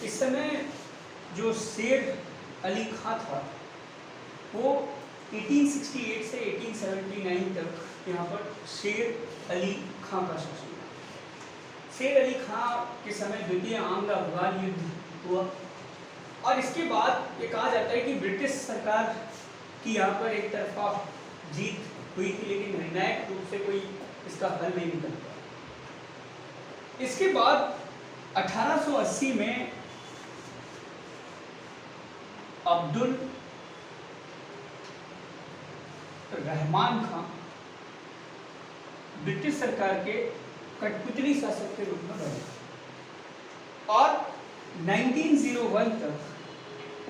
इस समय जो शेर अली खां था वो 1868 से 1879 तक यहाँ पर शेर अली खां का शासन था। शेर अली खां के समय द्वितीय आंग्ल अफगान युद्ध हुआ और इसके बाद ये कहा जाता है कि ब्रिटिश सरकार की यहाँ पर एक तरफा जीत हुई थी, लेकिन निर्णायक रूप से कोई इसका हल नहीं निकल पाया। इसके बाद 1880 में अब्दुल रहमान खां ब्रिटिश सरकार के कठपुतली शासक के रूप में बने और 1901 तक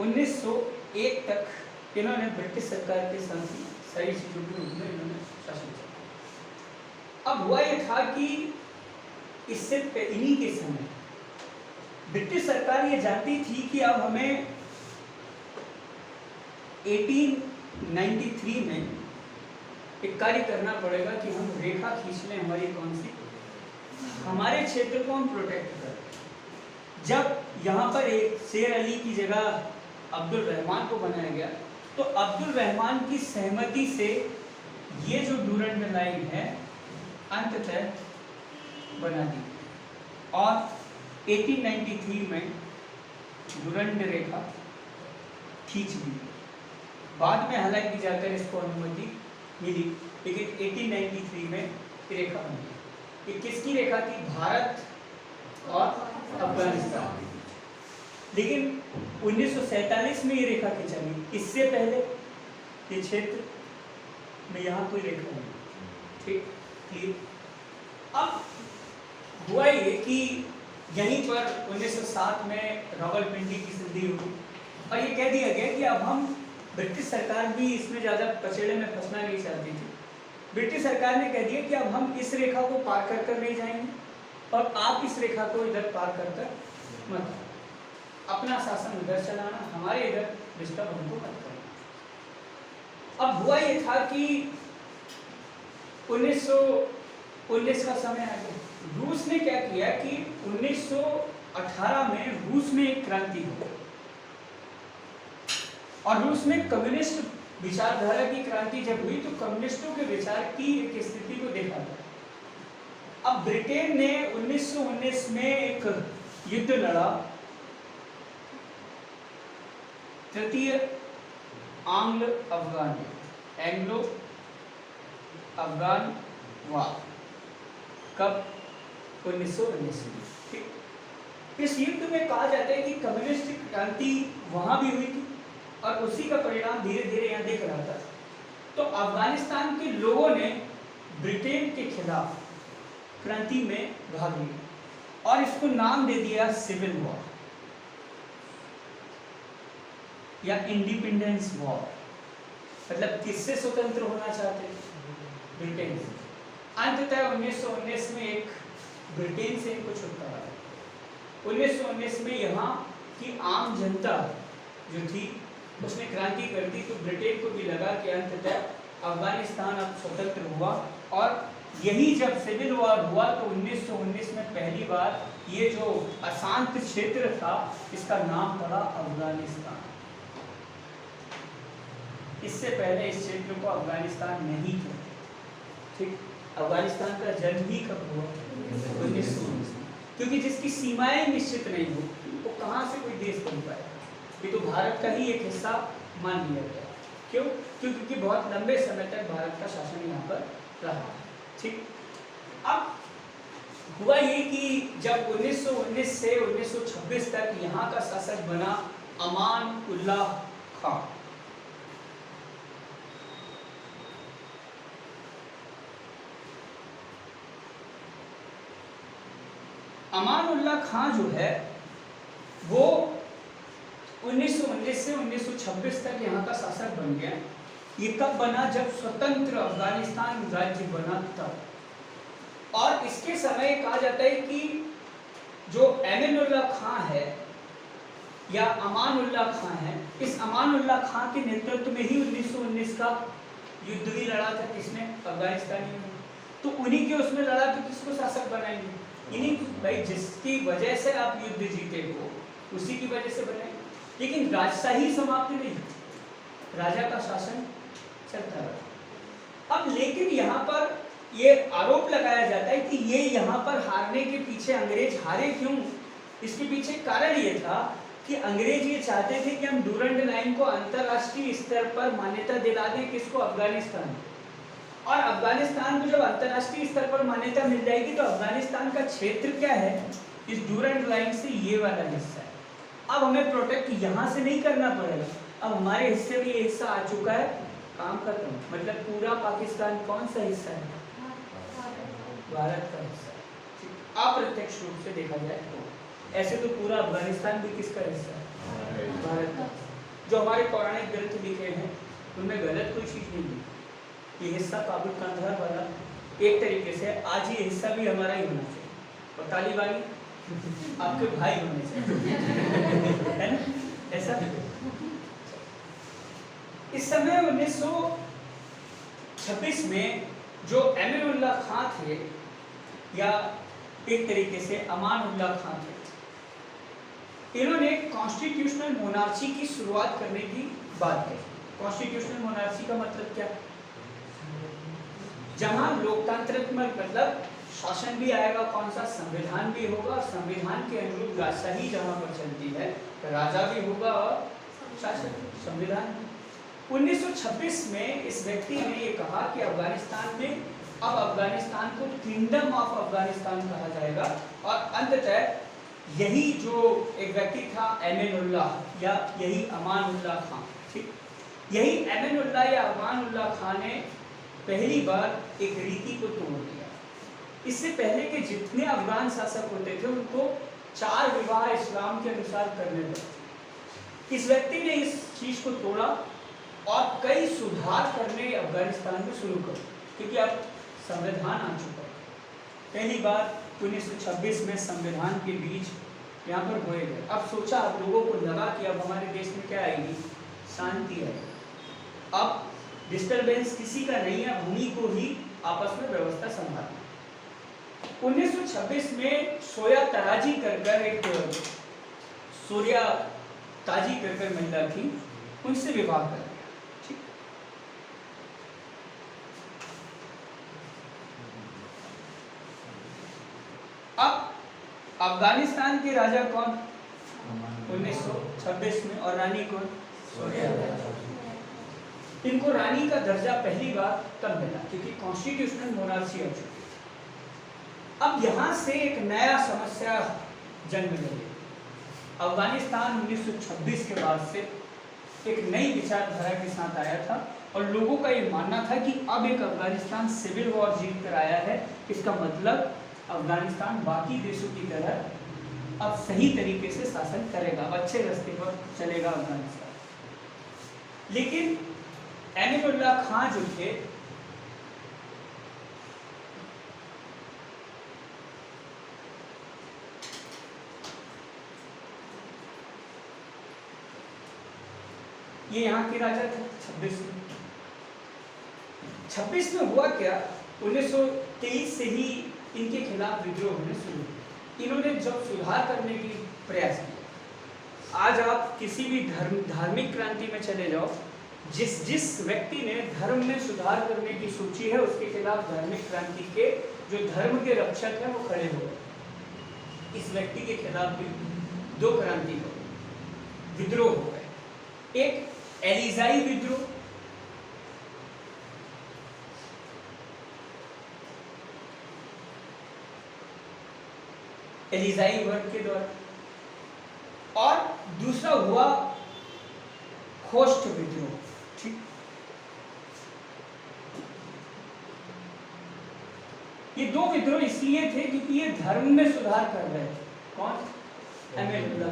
1901 तक इन्होंने ब्रिटिश सरकार के साथ ही सारी चीजों के रूप में इन्होंने शासन किया। अब हुआ यह था कि इससे इन्हीं के समय ब्रिटिश सरकार ये जानती थी कि अब हमें 1893 में एक कार्य करना पड़ेगा कि हम रेखा खींच लें हमारी कौन सी, हमारे क्षेत्र को हम प्रोटेक्ट करें। जब यहाँ पर एक शेर अली की जगह अब्दुल रहमान को बनाया गया तो अब्दुल रहमान की सहमति से ये जो डूरंड लाइन है अंततः बना दी और 1893 में डूरंड रेखा खींच दी। बाद में हालांकि जाकर इसको अनुमति मिली, लेकिन 1893 में रेखा बन गई। ये किसकी रेखा थी? भारत और अफगानिस्तान। लेकिन 1947 में ये रेखा खींचा गई। इससे पहले ये क्षेत्र में यहाँ कोई रेखा नहीं। ठीक, क्लियर। अब हुआ ये कि यहीं पर 1907 में रावलपिंडी की संधि हुई और ये कह दिया गया कि अब हम, ब्रिटिश सरकार भी इसमें ज़्यादा पचड़े में फंसना नहीं चाहती थी। ब्रिटिश सरकार ने कह दिया कि अब हम इस रेखा को पार कर कर नहीं जाएंगे और आप इस रेखा को इधर पार कर कर मत, अपना शासन इधर चलाना, हमारे इधर डिस्टर्ब हमको मत करना। अब हुआ ये था कि 1919 का समय आ गया। रूस ने क्या किया कि 1918 में रूस में एक क्रांति हुई और रूस में कम्युनिस्ट विचारधारा की क्रांति जब हुई तो कम्युनिस्टों के विचार की एक स्थिति को देखा गया। अब ब्रिटेन ने 1919 में एक युद्ध लड़ा, तृतीय आंग्ल अफगान, एंग्लो अफगान वार। कब? 1919 में। ठीक, इस युद्ध में कहा जाता है कि कम्युनिस्ट क्रांति वहां भी हुई थी और उसी का परिणाम धीरे धीरे यहाँ दिख रहा था। तो अफगानिस्तान के लोगों ने ब्रिटेन के खिलाफ क्रांति में भाग लिया और इसको नाम दे दिया सिविल वॉर या इंडिपेंडेंस वॉर। मतलब किससे स्वतंत्र होना चाहते? ब्रिटेन से। अंततः 1919 में एक ब्रिटेन से इनको छुटकारा। 1919 में यहाँ की आम जनता जो थी उसने क्रांति कर दी, तो ब्रिटेन को भी लगा कि अंततः अफगानिस्तान अब स्वतंत्र हुआ और यही जब सिविल वॉर हुआ तो 1919 में पहली बार ये जो अशांत क्षेत्र था इसका नाम पड़ा अफगानिस्तान। इससे पहले इस क्षेत्र को अफगानिस्तान नहीं था। ठीक, अफगानिस्तान का जन्म ही कब हुआ? 1919। क्योंकि जिसकी सीमाएं निश्चित नहीं हो वो कहाँ से कोई देश बन पाएगा? ये तो भारत का ही एक हिस्सा मान लिया गया। क्यों? क्योंकि बहुत लंबे समय तक भारत का शासन यहाँ पर रहा। ठीक, अब हुआ ये कि जब 1919 से 1926 तक यहाँ का शासक बना अमान उल्लाह खां। अमान उल्लाह खां जो है वो 1919 से 1926 तक यहाँ का शासक बन गया। ये कब बना? जब स्वतंत्र अफगानिस्तान राज्य बना तब। और इसके समय कहा जाता है कि जो अमीनुल्लाह खां है या अमान उल्लाह खां है, इस अमान उल्लाह खां के नेतृत्व में ही 1919 का युद्ध भी लड़ा था। किसने? अफगानिस्तानी में। तो उन्हीं के उसमें लड़ा तो किसको शासक बनाएंगे? इन्हीं भाई जिसकी वजह से आप युद्ध जीते हो उसी की वजह से बने। लेकिन राजशाही समाप्त नहीं, राजा का शासन चलता रहा। अब लेकिन यहाँ पर ये आरोप लगाया जाता है कि ये यहाँ पर हारने के पीछे अंग्रेज हारे क्यों, इसके पीछे कारण ये था कि अंग्रेज ये चाहते थे कि हम डूरंड लाइन को अंतरराष्ट्रीय स्तर पर मान्यता दिला दें। किसको? अफगानिस्तान। और अफगानिस्तान को जब अंतरराष्ट्रीय स्तर पर मान्यता मिल जाएगी तो अफगानिस्तान का क्षेत्र क्या है, इस डूरंड लाइन से ये वाला हिस्सा है। अब हमें प्रोटेक्ट यहाँ से नहीं करना पड़ेगा, अब हमारे हिस्से में ये हिस्सा आ चुका है, काम खत्म। मतलब पूरा पाकिस्तान कौन सा हिस्सा है? भारत का हिस्सा है। अप्रत्यक्ष रूप से देखा जाए तो ऐसे तो पूरा अफगानिस्तान भी किसका हिस्सा है? भारत का। जो हमारे पौराणिक ग्रंथ लिखे हैं उनमें गलत कोई चीज़ नहीं है। ये हिस्सा काबुल कंधार वाला एक तरीके से आज ये हिस्सा भी हमारा ही होना चाहिए और तालिबानी आपके भाई होने चाहिए, है ना? ऐसा इस समय 1926 में जो अमीरुल्लाह खां थे या एक तरीके से अमान उल्लाह खां थे, इन्होंने कॉन्स्टिट्यूशनल मोनार्ची की शुरुआत करने की बात कही। कॉन्स्टिट्यूशनल मोनार्ची का मतलब क्या? जहां लोकतांत्रिक मतलब शासन भी आएगा, कौन सा? संविधान भी होगा, संविधान के अनुरूप राजशाही जहां पर चलती है, राजा भी होगा और शासन संविधान। 1926 में इस व्यक्ति ने ये कहा कि अफगानिस्तान में अब अफगानिस्तान को किंगडम ऑफ अफगानिस्तान कहा जाएगा। और अंततः यही जो एक व्यक्ति था अमीनुल्लाह या यही अमान उल्लाह खां, ठीक, यही अमीनुल्लाह या अमान उल्लाह खां ने पहली बार एक रीति को तोड़ दिया। इससे पहले के जितने अफगान शासक होते थे उनको 4 विवाह इस्लाम के अनुसार करने पड़ते। इस व्यक्ति ने इस चीज को तोड़ा और कई सुधार करने अफगानिस्तान में शुरू कर, क्योंकि अब संविधान आ चुका है। पहली बार 1926 में संविधान के बीच यहाँ पर होए गए। अब सोचा, अब लोगों को लगा कि अब हमारे देश में क्या आएगी? शांति आएगी। अब डिस्टर्बेंस किसी का नहीं है, भूमि को ही आपस में व्यवस्था संभालना। 1926 में सोया तराजी कर एक सूर्या ताजी कर महिला थी, उनसे विवाह कर दिया। ठीक, अब अफगानिस्तान के राजा कौन? 1926 में। और रानी कौन? सोया। इनको रानी का दर्जा पहली बार तब मिला क्योंकि कॉन्स्टिट्यूशनल मोनार्ची आ चुकी। अब यहाँ से एक नया समस्या जन्म ले। अफगानिस्तान 1926 के बाद से एक नई विचारधारा के साथ आया था और लोगों का ये मानना था कि अब एक अफगानिस्तान सिविल वॉर जीत कर आया है। इसका मतलब अफगानिस्तान बाकी देशों की तरह अब सही तरीके से शासन करेगा, अब अच्छे रास्ते पर चलेगा अफगानिस्तान। लेकिन अमीरुल्लाह खां जो थे, ये यहाँ के राजा थे 26 में। 26 में हुआ क्या? 1923 से ही इनके खिलाफ विद्रोह होने शुरू। इन्होंने जब सुधार करने की प्रयास किया, आज आप किसी भी धार्मिक क्रांति में चले जाओ, जिस व्यक्ति ने धर्म में सुधार करने की सोची है उसके खिलाफ धार्मिक क्रांति के जो धर्म के रक्षक हैं वो खड़े हो गए। इस व्यक्ति के खिलाफ भी 2 क्रांति हो गए, विद्रोह हो गए। एक एलिजाई विद्रोह, एलिजाई वर्ग के द्वारा, और दूसरा हुआ खोस्ट विद्रोह। ठीक, ये 2 विद्रोह इसलिए थे क्योंकि ये धर्म में सुधार कर रहे थे। कौन? अमीरुल्लाह।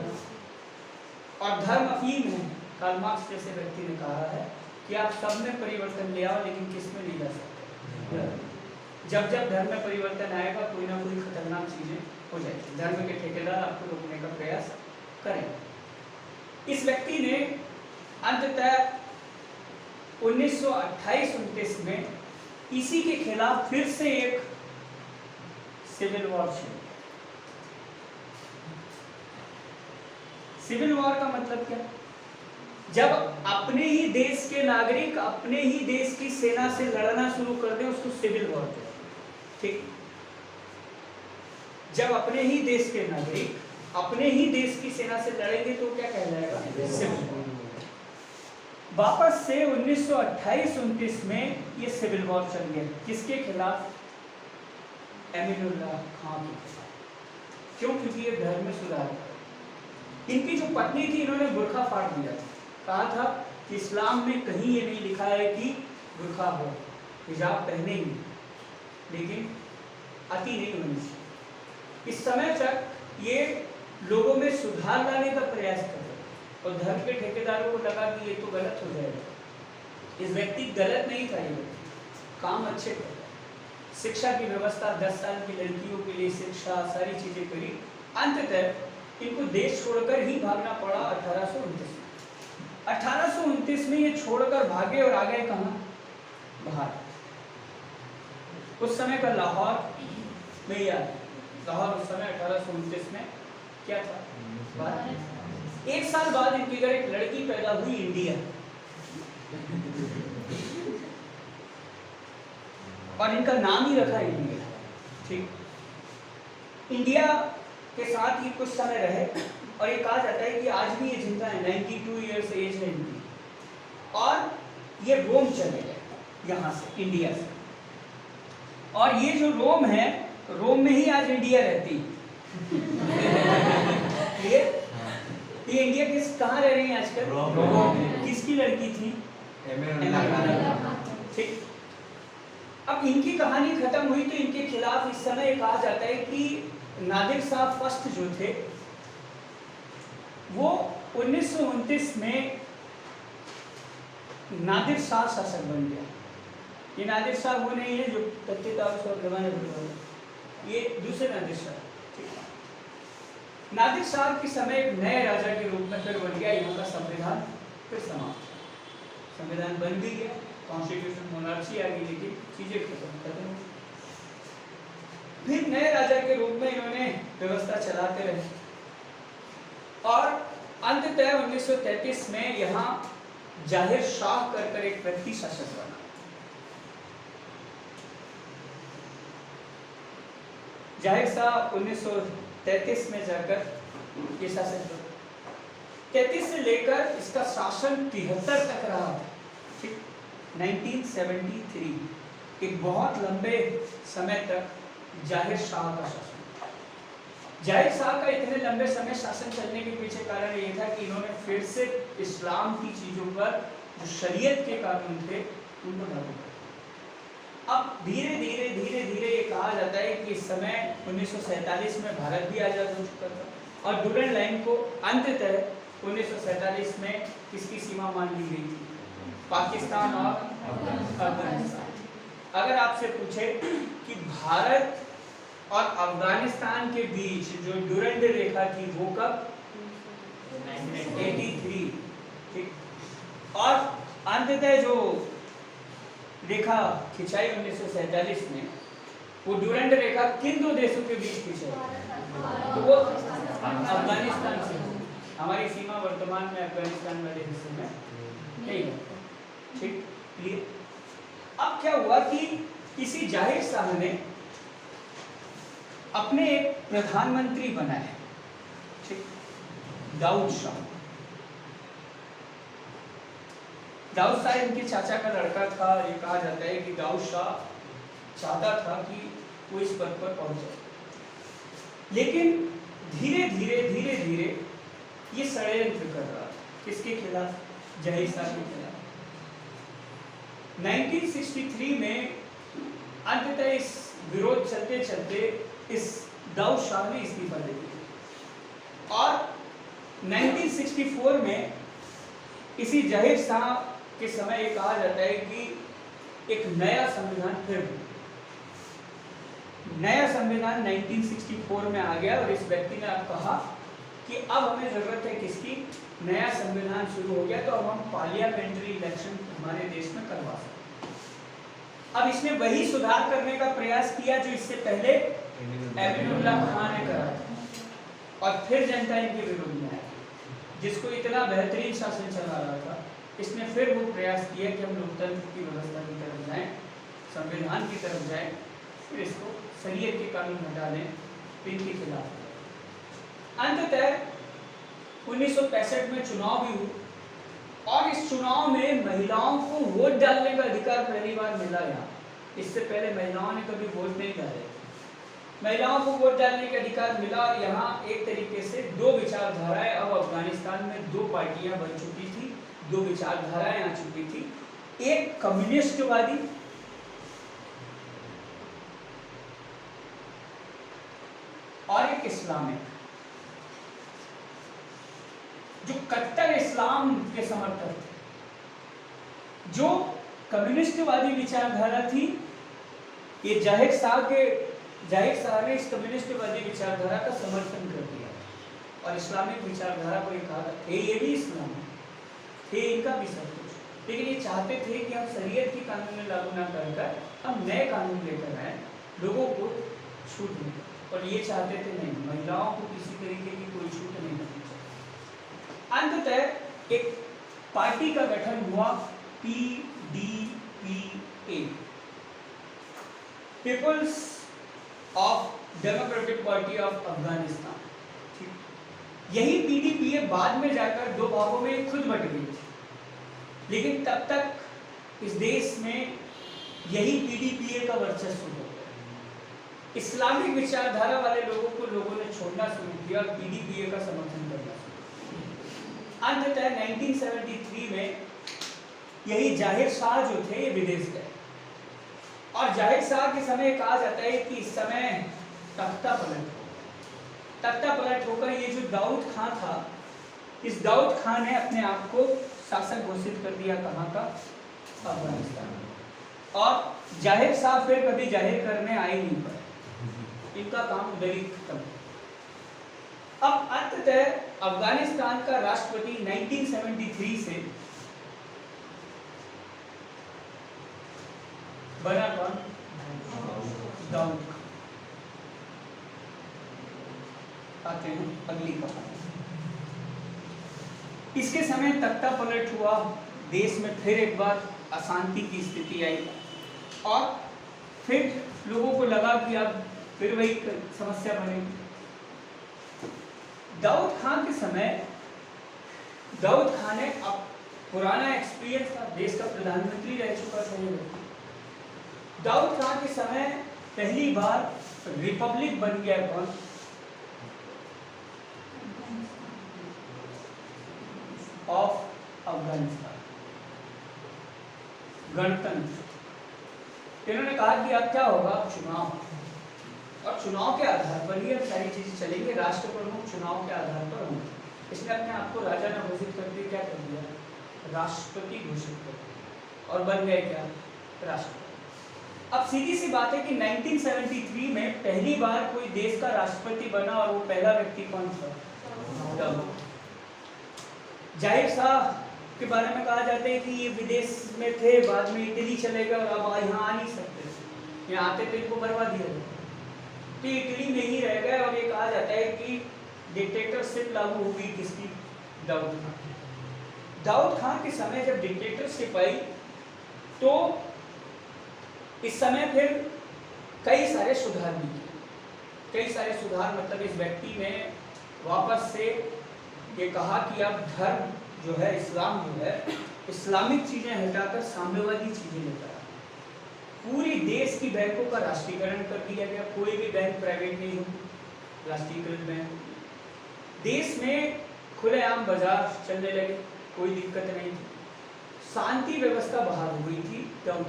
और धर्म अफीम है। कार्ल मार्क्स जैसे व्यक्ति ने कहा है कि आप सब में परिवर्तन ले आओ लेकिन किस में नहीं ला सकते। जब जब धर्म में परिवर्तन आएगा कोई ना कोई खतरनाक चीजें हो जाएगी, धर्म के ठेकेदार आपको रोकने का प्रयास करें। इस व्यक्ति ने अंततः 1928-29 में इसी के खिलाफ फिर से एक सिविल वॉर शुरू। सिविल वॉर का मतलब क्या? जब अपने ही देश के नागरिक अपने ही देश की सेना से लड़ना शुरू कर दें उसको सिविल वॉर कहते हैं। ठीक, जब अपने ही देश के नागरिक अपने ही देश की सेना से लड़ेंगे तो क्या कहलाएगा? Civil war. वापस से 1928-29 में ये सिविल वॉर चल गया। किसके खिलाफ? अमीनुल्लाह खान के खिलाफ। क्यों? क्योंकि ये धर्म में सुधार। इनकी जो पत्नी थी इन्होंने बुर्खा फाड़ दिया था। कहा था कि इस्लाम में कहीं ये नहीं लिखा है कि बुर्खा हो, हिजाब पहनेंगे, लेकिन अति नहीं होनी चाहिए। इस समय तक ये लोगों में सुधार लाने का प्रयास कर रहे और धर्म के ठेकेदारों को लगा कि ये तो गलत हो जाएगा। इस व्यक्ति गलत नहीं था, ये काम अच्छे कर रहा। शिक्षा की व्यवस्था, 10 साल की लड़कियों के लिए शिक्षा, सारी चीजें करी। अंततः इनको देश छोड़कर ही भागना पड़ा 1829 में। 1829 में ये छोड़कर भागे और आ गए कहाँ? बाहर। उस समय का लाहौर में याद, लाहौर उस समय 1829 में क्या था? बाहर। एक साल बाद इनके घर एक लड़की पैदा हुई, इंडिया। और इनका नाम ही रखा इंडिया। ठीक, इंडिया के साथ ही कुछ समय रहे और ये कहा जाता है कि आज भी ये जिंदा है। 92 ईयर्स एज है इनकी। और ये रोम चले गए यहाँ से, इंडिया से। और ये जो रोम है, रोम में ही आज इंडिया रहती है। ये इंडिया कहाँ रह रही है आजकल? रोम। किसकी लड़की थी? ठीक। अब इनकी कहानी खत्म हुई तो इनके खिलाफ इस समय कहा जाता है कि नादिर शाह फर्स्ट जो थे वो 1929 में नादिर शाह शासक बन गया। ये नादिर शाह वो नहीं है जो ये दूसरे नादिर शाह। नादिर शाह के समय एक नए राजा के रूप में फिर बन गया। यहाँ का संविधान फिर समाप्त, संविधान बन भी गया, कॉन्स्टिट्यूशन मोनार्ची आ गई, लेकिन चीजें खत्म। फिर नए राजा के रूप में इन्होंने व्यवस्था चलाते रहे और अंततः 1933 में यहाँ जाहिर शाह कर एक व्यक्ति शासक बना। जाहिर शाह 1933 में जाकर ये शासक बना। 33 से लेकर इसका शासन 73 तक रहा। ठीक, 1973 एक बहुत लंबे समय तक जाहिर शाह का शासन। जाहिर शाह का इतने लंबे समय शासन चलने के पीछे कारण ये था कि इन्होंने फिर से इस्लाम की चीजों पर जो शरीयत के कानून थे उनको लागू किया। अब धीरे धीरे ये कहा जाता है कि इस समय 1947 में भारत भी आजाद हो चुका था और डुरन लाइन को अंततः 1947 में किसकी सीमा मान ली गई थी? पाकिस्तान और अफगानिस्तान। अगर आपसे पूछे कि भारत और अफगानिस्तान के बीच जो डुरंड रेखा थी वो कब? 83। ठीक, और अंततः जो रेखा खिंचाई 1947 में, वो डुरंड रेखा किन दो देशों के बीच खिंचाई? तो वो अफगानिस्तान से। हमारी सीमा वर्तमान में अफगानिस्तान वाले हिस्से में नहीं है। ठीक, क्लियर? अब क्या हुआ कि किसी जाहिर शाह ने अपने एक प्रधानमंत्री बनाए। ठीक, दाऊद शाह। दाऊद शाह इनके चाचा का लड़का था। ये कहा जाता है कि दाऊद शाह चाहता था कि वो इस पद पर पहुंच जाए, लेकिन धीरे धीरे ये षड्यंत्र कर रहा। किसके खिलाफ? जाहिर शाह के खिलाफ। 1963 में अंततः इस विरोध चलते इस दाऊद शाह ने इस्तीफा दे दिया और 1964 में इसी जाहिर शाह के समय ये कहा जाता है कि एक नया संविधान फिर नया संविधान 1964 में आ गया और इस व्यक्ति ने अब कहा कि अब हमें जरूरत है किसकी? नया संविधान शुरू हो गया तो अब हम पार्लियामेंट्री इलेक्शन हमारे देश में करवा सकते। अब इसने वही सुधार करने का प्रयास किया जो इससे पहले अमीनुल्लाह खान ने करा था और फिर जनता इनके विरोध में आई। जिसको इतना बेहतरीन शासन चला रहा था, इसने फिर वो प्रयास किया कि हम लोकतंत्र की व्यवस्था की तरफ जाएं, संविधान की तरफ जाएं, फिर इसको शरीयत के कानून हटा लें, इनके खिलाफ। अंततः 1965 में चुनाव भी हुआ और इस चुनाव में महिलाओं को वोट डालने का अधिकार पहली बार मिला। यहाँ इससे पहले महिलाओं ने कभी वोट नहीं डाले। महिलाओं को वोट डालने का अधिकार मिला और यहाँ एक तरीके से दो विचारधाराएं, अब अफगानिस्तान में दो पार्टियां बन चुकी थी, दो विचारधाराएं आ चुकी थी, एक कम्युनिस्टवादी और एक इस्लामिक, जो कट्टर इस्लाम के समर्थक थे। जो कम्युनिस्टवादी विचारधारा थी, ये जाहिर शाह ने इस कम्युनिस्टवादी विचारधारा का समर्थन कर दिया और इस्लामिक विचारधारा को कहा थे ये भी इस्लाम थे, इनका भी सब कुछ, लेकिन ये चाहते थे कि हम शरीयत की कानून लागू ना कर हम नए कानून लेकर आए, लोगों को छूट दें। और ये चाहते थे नहीं, महिलाओं को किसी तरीके की कोई छूट नहीं मिलनी चाहिए। अंततः एक पार्टी का गठन हुआ, PDPA, people's of democratic party of Afghanistan. यही PDPA बाद में जाकर दो भागों में खुद बट गई थी, लेकिन तब तक इस देश में यही PDPA का वर्चस्व हो गया। इस्लामिक विचारधारा वाले लोगों ने छोड़ना शुरू किया और PDPA का समर्थन करना शुरू किया। अंततः 1973 में यही जाहिर शाह जो थे ये विदेश गए और जाहिर शाह के समय कहा जाता है कि इस समय तख्ता पलट होकर ये जो दाऊद खान था, इस दाऊद खान ने अपने आप को शासक घोषित कर दिया। कहाँ का? अफगानिस्तान। और जाहिर शाह फिर कभी जाहिर करने आए नहीं पाए, इनका काम उधर ही खत्म। अब अंततः अफगानिस्तान का राष्ट्रपति 1973 से बना कौन? दाऊद खान। आते हैं अगली कहानी। इसके समय तख्ता पलट हुआ, देश में फिर एक बार अशांति की स्थिति आई और फिर लोगों को लगा कि अब फिर वही समस्या बनेगी। दाऊद खान के समय, दाऊद खान ने अब पुराना एक्सपीरियंस था, देश का प्रधानमंत्री रह चुका था। दाऊद खान के समय पहली बार रिपब्लिक बन गया। कौन? ऑफ अफगानिस्तान, गणतंत्र। इन्होंने कहा कि अब क्या होगा? चुनाव, और चुनाव के आधार पर ही अब सारी चीजें चलेंगे, राष्ट्र प्रमुख चुनाव के आधार पर होंगे। इसने अपने आप को राजा न घोषित कर दिया, क्या कर दिया? राष्ट्रपति घोषित कर दिया और बन गए क्या? राष्ट्रपति। अब सीधी सी बात है कि 1973 में पहली बार कोई देश का राष्ट्रपति बना और वो पहला व्यक्ति कौन था? जाहिर शाह के बारे में कहा जाता है कि ये विदेश में थे, बाद में इटली चले गए और अब यहाँ आ नहीं सकते, यहाँ आते तो इनको मरवा दिया जाता। तो इटली में ही रह गए और ये कहा जाता है कि डिक्टेटरशिप लागू हुई किसकी? दाऊद खान। दाऊद खान के समय जब डिक्टेटरशिप आई तो इस समय फिर कई सारे सुधार भी किए। कई सारे सुधार मतलब इस व्यक्ति ने वापस से ये कहा कि अब धर्म जो है, इस्लाम जो है, इस्लामिक चीजें हटाकर साम्यवादी चीजें लेकर आए। पूरी देश की बैंकों का राष्ट्रीयकरण कर दिया गया, कोई भी बैंक प्राइवेट नहीं हो, राष्ट्रीयकृत बैंक। देश में खुलेआम बाजार चलने लगे, कोई दिक्कत नहीं थी। शांति व्यवस्था बहाल हो गई थी। दाऊद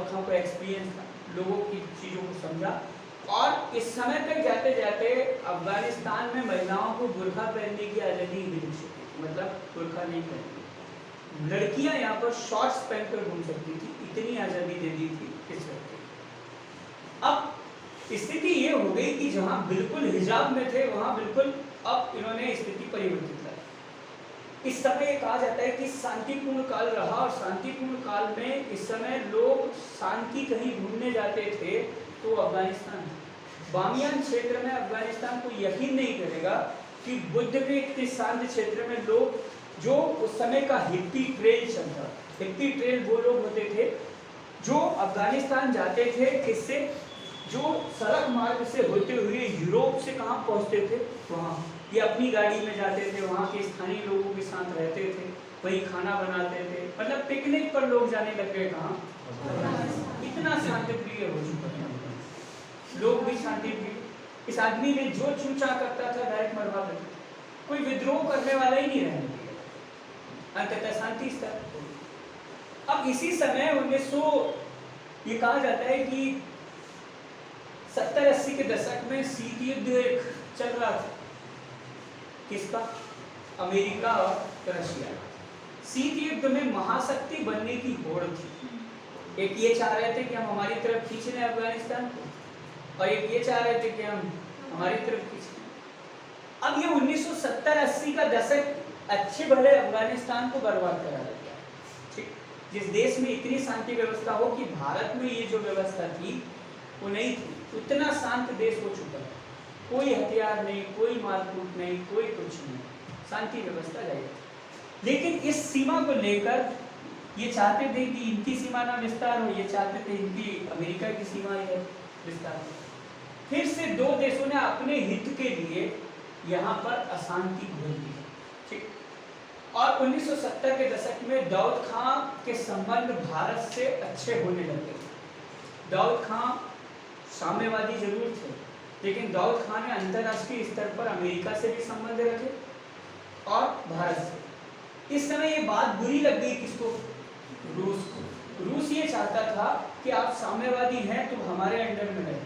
खान को एक्सपीरियंस था, लोगों की चीज़ों को समझा। और इस समय तक जाते जाते अफगानिस्तान में महिलाओं को बुर्का पहनने की आज़ादी मिल चुकी, मतलब बुर्का नहीं पहनती, लड़कियां यहाँ पर शॉर्ट्स पहनकर घूम सकती थी, इतनी आज़ादी दे दी थी इस व्यक्ति। अब स्थिति ये हो गई कि जहाँ बिल्कुल हिजाब में थे वहाँ बिल्कुल अब इन्होंने स्थिति परिवर्तित लाई। इस समय कहा जाता है कि शांतिपूर्ण काल रहा और शांतिपूर्ण काल में इस समय लोग शांति कहीं घूमने जाते थे तो अफगानिस्तान, बामियान क्षेत्र में अफगानिस्तान को यकीन नहीं करेगा कि बुद्ध के इतने शांत क्षेत्र में लोग, जो उस समय का हिप्पी ट्रेल चलता, हिप्पी ट्रेल वो लोग होते थे जो अफगानिस्तान जाते थे, किससे, जो सड़क मार्ग से होते हुए यूरोप से कहाँ पहुँचते थे, वहाँ ये अपनी गाड़ी में जाते थे, वहाँ के स्थानीय लोगों के साथ रहते थे, वही खाना बनाते थे, मतलब पिकनिक पर लोग जाने लग गए कहाँ, इतना शांतिप्रिय हो चुका है, लोग भी शांतिप्रिय। इस आदमी ने जो चूचा करता था डायरेक्ट मरवा देता था, कोई विद्रोह करने वाला ही नहीं रहने दिया, अंततः शांति स्तर। अब इसी समय 1900 ये कहा जाता है कि 70-80 के दशक में शीत युद्ध एक चल रहा था, किसका, अमेरिका और रशिया। शीत युद्ध में महाशक्ति बनने की होड़ थी, एक ये चाह रहे थे कि हम हमारी तरफ खींच लें अफगानिस्तान को, और एक ये चाह रहे थे कि हम हमारी तरफ खींच लें। अब ये 1970-80 का दशक अच्छे भले अफगानिस्तान को बर्बाद करा दिया, ठीक, जिस देश में इतनी शांति व्यवस्था हो कि भारत में ये जो व्यवस्था थी वो नहीं थी, उतना शांत देश हो चुका है, कोई हथियार नहीं, कोई मारकूट नहीं, कोई कुछ नहीं, शांति व्यवस्था जाएगी। लेकिन इस सीमा को लेकर ये चाहते थे कि इनकी सीमा ना विस्तार हो, ये चाहते थे इनकी अमेरिका की सीमा विस्तार हो। फिर से दो देशों ने अपने हित के लिए यहाँ पर अशांति घोल दी, ठीक। और 1970 के दशक में दाऊद खां के संबंध भारत से अच्छे होने लगे। दाऊद खां साम्यवादी जरूर थे, लेकिन दाऊद खां ने अंतर्राष्ट्रीय स्तर पर अमेरिका से भी संबंध रखे और भारत से। इस समय ये बात बुरी लग गई किसको, रूस को। रूस ये चाहता था कि आप साम्यवादी हैं तो हमारे अंडर में रहें,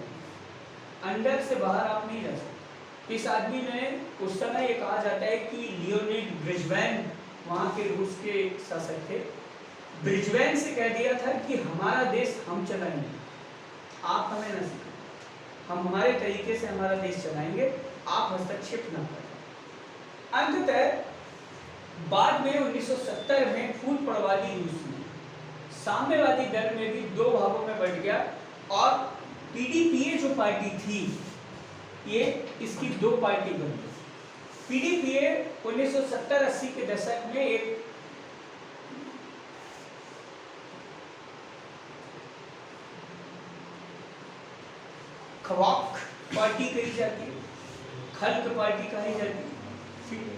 अंडर से बाहर आप नहीं रह सकते। इस आदमी ने, उस समय ये कहा जाता है कि लियोनिड ब्रिजवैन वहाँ के रूस के शासक थे, ब्रिजवैन से कह दिया था कि हमारा देश हम चलाएंगे, आप हमें न सिखाएं, हम हमारे तरीके से हमारा देश चलाएंगे, आप हस्तक्षेप न करें। अंततः बाद में 1970 में फूट पड़वा दी रूस ने, साम्यवादी दल में भी दो भागों में बंट गया और पीडीपीए जो पार्टी थी ये इसकी दो पार्टी बन गई। पीडीपीए 1970-80 के दशक में एक खवाक पार्टी कही जाती है, खल्क पार्टी कही जाती है, ठीक है।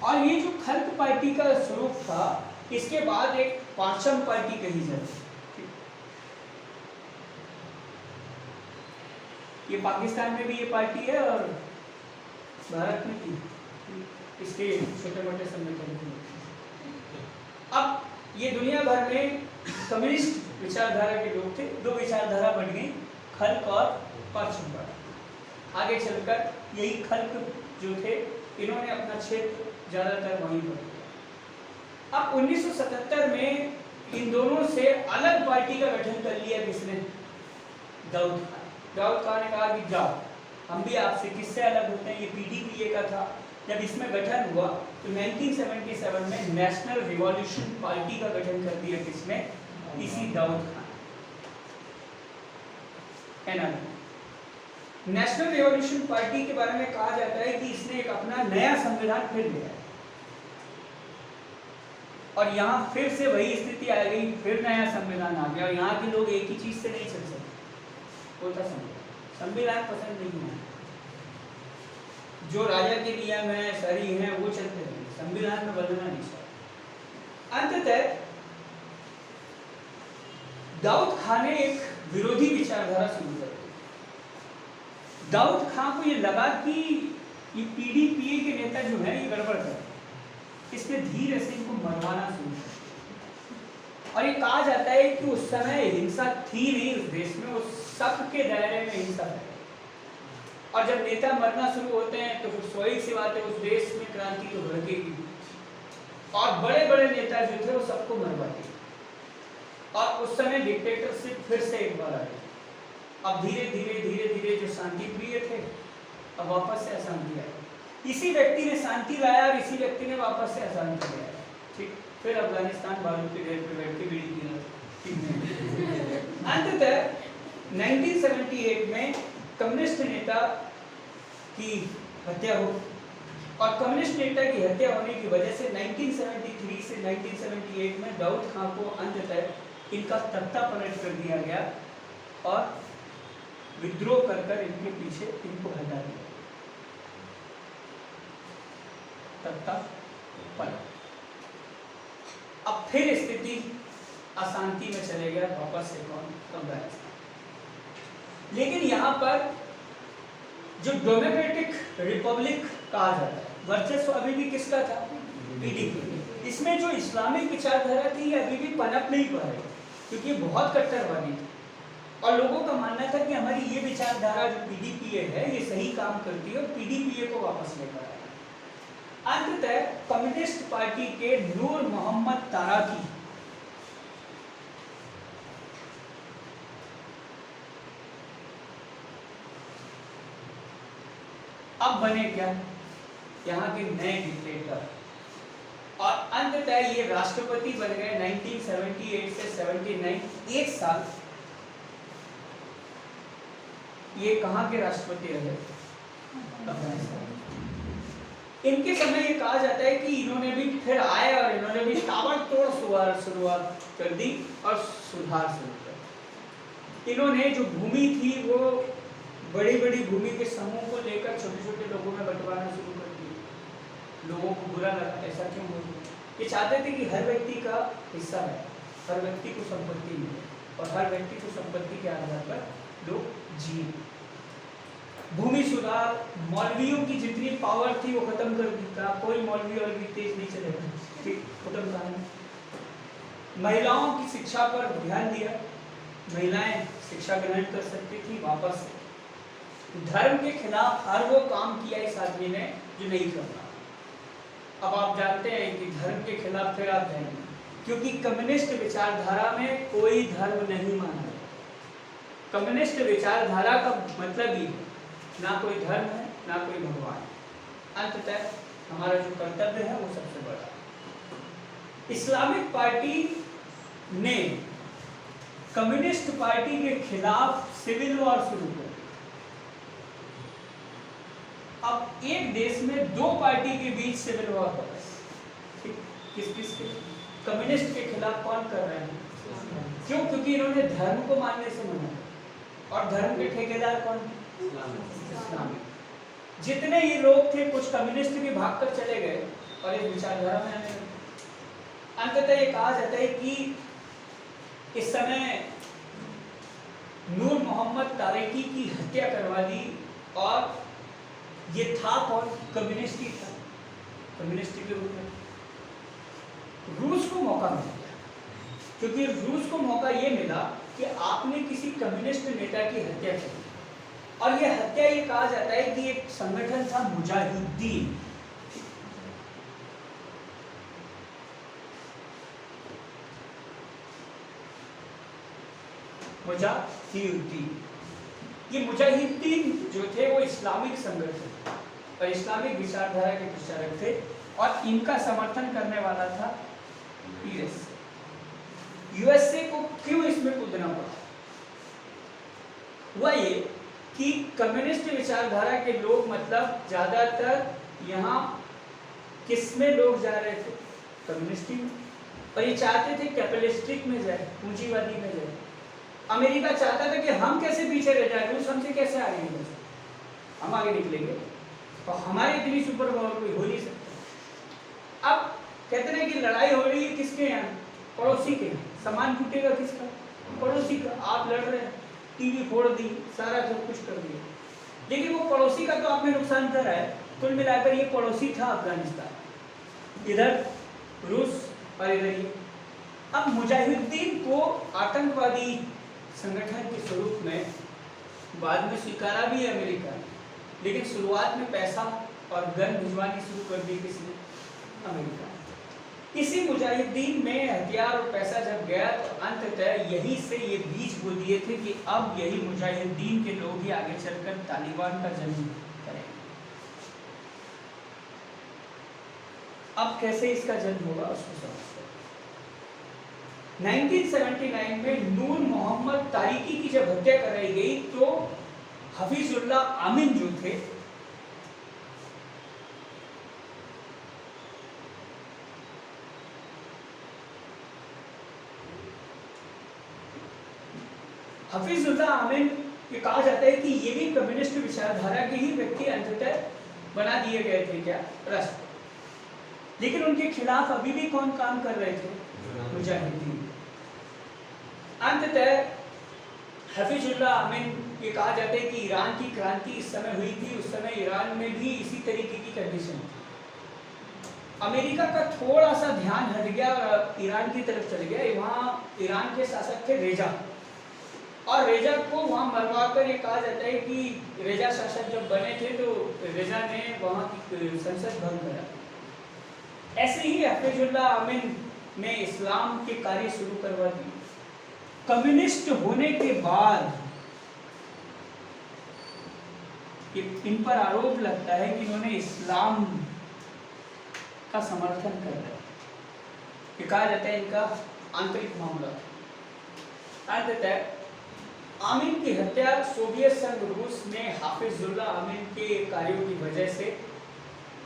और ये जो खल्क पार्टी का स्वरूप था, इसके बाद एक पांचम पार्टी कही जाती है, ठीक। ये पाकिस्तान में भी ये पार्टी है और भारत में भी, इसके छोटे मोटे संगठन। अब ये दुनिया भर में कम्युनिस्ट विचारधारा के लोग थे, दो विचारधारा बन गई, खल्क और पांचम पार्टी। आगे चलकर यही खल्क जो थे, इन्होंने अपना क्षेत्र ज्यादातर वहीं पर किया। अब 1977 में इन दोनों से अलग पार्टी का गठन कर लिया किसने, दाऊद खान। दाऊद खान ने कहा कि जाओ, हम भी आपसे किससे अलग होते हैं, ये पीडीपीए का था। जब इसमें गठन हुआ तो 1977 में नेशनल रिवॉल्यूशन पार्टी का गठन कर दिया किसने, इसी Daoud Khan. National revolution party के बारे में कहा जाता है कि इसने एक अपना नया संविधान फिर लिया और यहाँ फिर से वही स्थिति आ गई, फिर नया संविधान आ गया और यहाँ के लोग एक ही चीज से नहीं चल सकते, वो था संविधान पसंद नहीं है, जो राजा के नियम है सही है वो चलते रहेंगे, संविधान में बदलना नहीं चाहिए। अंततः दाऊद खान ने एक विरोधी विचारधारा शुरू कर दी। दाऊद खान को ये लगा कि ये पीडीपीए के नेता जो है ये गड़बड़ कर, इसमें धीरे से इनको मरवाना शुरू कर। और ये कहा जाता है कि उस समय हिंसा थी नहीं उस देश में, उस शक के दायरे में हिंसा है। और जब नेता मरना शुरू होते हैं तो फिर स्वाभाविक सी बात है उस देश में क्रांति तो भड़केगी और बड़े बड़े नेता जो थे वो सबको मरवाते। और उस समय डिक्टेटरशिप फिर से एक बार आ गई। अब धीरे धीरे जो शांति प्रिय थे अब वापस से अशांति आई। इसी व्यक्ति ने शांति लाया और इसी व्यक्ति ने वापस से अशांति लाया, ठीक। फिर अफगानिस्तान बारूद के ढेर पर बैठ के बीड़ी पीना। अंततः 1978 में कम्युनिस्ट नेता की हत्या हो और कम्युनिस्ट नेता की हत्या होने की वजह से 1973 से 1978 में दाऊद खां को अंततः इनका तख्ता पलट कर दिया गया और विद्रोह कर कर इनके पीछे इनको हटा दिया। तख्ता पलट। अब फिर स्थिति अशांति में चले गया वापस से कौन अफगानिस्तान। लेकिन यहाँ पर जो डेमोक्रेटिक रिपब्लिक कहा जाता है, वर्चस्व अभी भी किसका था? पीडीपी। इसमें जो इस्लामिक विचारधारा थी ये अभी भी पनप नहीं पा रही, क्योंकि बहुत कट्टरवादी थी और लोगों का मानना था कि हमारी ये विचारधारा जो पीडीपीए है ये सही काम करती है और पीडीपीए को वापस लेकर आया। अंततः कम्युनिस्ट पार्टी के नूर मोहम्मद ताराकी अब बने क्या? यहाँ के नए डिक्टेटर और अंततः ये राष्ट्रपति बन गए 1978 से 79, एक साल। ये कहाँ के राष्ट्रपति रहे? अफगानिस्तान। इनके समय ये कहा जाता है कि इन्होंने भी फिर आए और इन्होंने भी ताबड़तोड़ शुरुआत कर दी और सुधार शुरू कर। इन्होंने जो भूमि थी वो बड़ी बड़ी भूमि के समूह को लेकर छोटे छोटे लोगों में बंटवाना शुरू कर दिया। लोगों को बुरा लगा, ऐसा क्यों हो गया? ये चाहते थे कि हर व्यक्ति का हिस्सा है, हर व्यक्ति को संपत्ति मिले और हर व्यक्ति को संपत्ति के आधार पर लोग जिए। भूमि सुधार, मौलवियों की जितनी पावर थी वो खत्म कर दी। था कोई मौलवी और भी तेज नहीं चलेगा, ठीक, खत्म कहानी। महिलाओं की शिक्षा पर ध्यान दिया, महिलाएं शिक्षा ग्रहण कर सकती थी वापस। धर्म के खिलाफ हर वो काम किया इस आदमी ने जो नहीं करना। अब आप जानते हैं कि धर्म के खिलाफ फिर आप जाएंगे, क्योंकि कम्युनिस्ट विचारधारा में कोई धर्म नहीं माना। कम्युनिस्ट विचारधारा का मतलब ही ना कोई धर्म है ना कोई भगवान। अंततः हमारा जो कर्तव्य है वो सबसे बड़ा। इस्लामिक पार्टी ने कम्युनिस्ट पार्टी के खिलाफ सिविल वॉर शुरू कर। अब एक देश में दो पार्टी के बीच सिविल वॉर हो रहा है। किस किस के? कम्युनिस्ट के खिलाफ कौन कर रहे हैं? क्यों? क्योंकि इन्होंने धर्म को मानने से मना किया और धर्म के ठेकेदार कौन? इस्लामिक। जितने ये लोग थे कुछ कम्युनिस्ट भी भागकर चले गए और इस विचारधारा में आने लगे। अंततः ये कहा जाता है कि इस समय नूर मोहम्मद तारिकी की हत्या करवा दी और ये था कौन? कम्युनिस्ट ही था, कम्युनिस्ट के रूप में। रूस को मौका मिल गया, क्योंकि रूस को मौका ये मिला कि आपने किसी कम्युनिस्ट नेता की हत्या की और ये हत्या ये कहा जाता है कि एक संगठन था मुजाहिदीन। मुजाहिदीन, ये मुजाहिदीन जो थे वो इस्लामिक संगठन और इस्लामिक विचारधारा के प्रचारक थे और इनका समर्थन करने वाला था यूएसए को। क्यों इसमें कूदना पड़ा? हुआ ये कि कम्युनिस्ट विचारधारा के लोग, मतलब ज्यादातर यहाँ किसमें लोग जा रहे थे? कम्युनिस्ट में। और ये चाहते थे कैपिटलिस्टिक में जाए, पूंजीवादी में जाए। अमेरिका चाहता था कि हम कैसे पीछे रह जाए, रूस हमसे कैसे आगे निकल सकते, हम आगे निकलेंगे और हमारी इतनी सुपर पावर कोई हो नहीं सकता। अब कहते हैं कि लड़ाई हो रही है किसके यहाँ? पड़ोसी के। सामान टूटेगा किसका? पड़ोसी का। आप लड़ रहे हैं, टीवी फोड़ दी, सारा सब कुछ कर दिया, लेकिन वो पड़ोसी का तो आपने नुकसान करा है। कुल मिलाकर ये पड़ोसी था अफगानिस्तान, इधर रूस और इधर ये। अब मुजाहिदीन को आतंकवादी संगठन के स्वरूप में बाद में स्वीकारा भी है अमेरिका, लेकिन शुरुआत में पैसा और गन भिजवानी शुरू कर दी किसने? अमेरिका। इसी मुजाहिदीन में हथियार और पैसा जब गया तो अंततः यहीं से ये बीज बो दिए थे कि अब यही मुजाहिदीन के लोग ही आगे चलकर तालिबान का जन्म करेंगे। अब कैसे इसका जन्म होगा उसको समझते हैं। 1979 में नूर मोहम्मद तारिकी की जब हत्या कराई गई तो हफीजुल्लाह आमिन जो थे हफीजुल्लाह अमीन, ये कहा जाता है कि ये भी कम्युनिस्ट विचारधारा के ही व्यक्ति अंततः बना दिए गए थे क्या राष्ट्र, लेकिन उनके खिलाफ अभी भी कौन काम कर रहे थे? मुजाहिदीन। अंततः हफीजुल्लाह अमीन, ये कहा जाता है कि ईरान की क्रांति इस समय हुई थी, उस समय ईरान में भी इसी तरीके की कंडीशन थी। अमेरिका का थोड़ा सा ध्यान हट गया और ईरान की तरफ चले गया। वहाँ ईरान के शासक थे रेजा, और रेजा को वहाँ मरवा कर ये कहा जाता है कि रेजा शासक जब बने थे तो रेजा ने वहाँ की संसद भंग करा। ऐसे ही हफीजुल्लाह अमीन ने इस्लाम के कार्य शुरू करवा दिए। कम्युनिस्ट होने के बाद इन पर आरोप लगता है कि इन्होंने इस्लाम का समर्थन कर रहा है। ये कहा जाता है इनका आंतरिक मामला। अंततः आमीन की हत्या सोवियत संघ रूस ने हाफिजुल्लाह अमीन के कार्यों की वजह से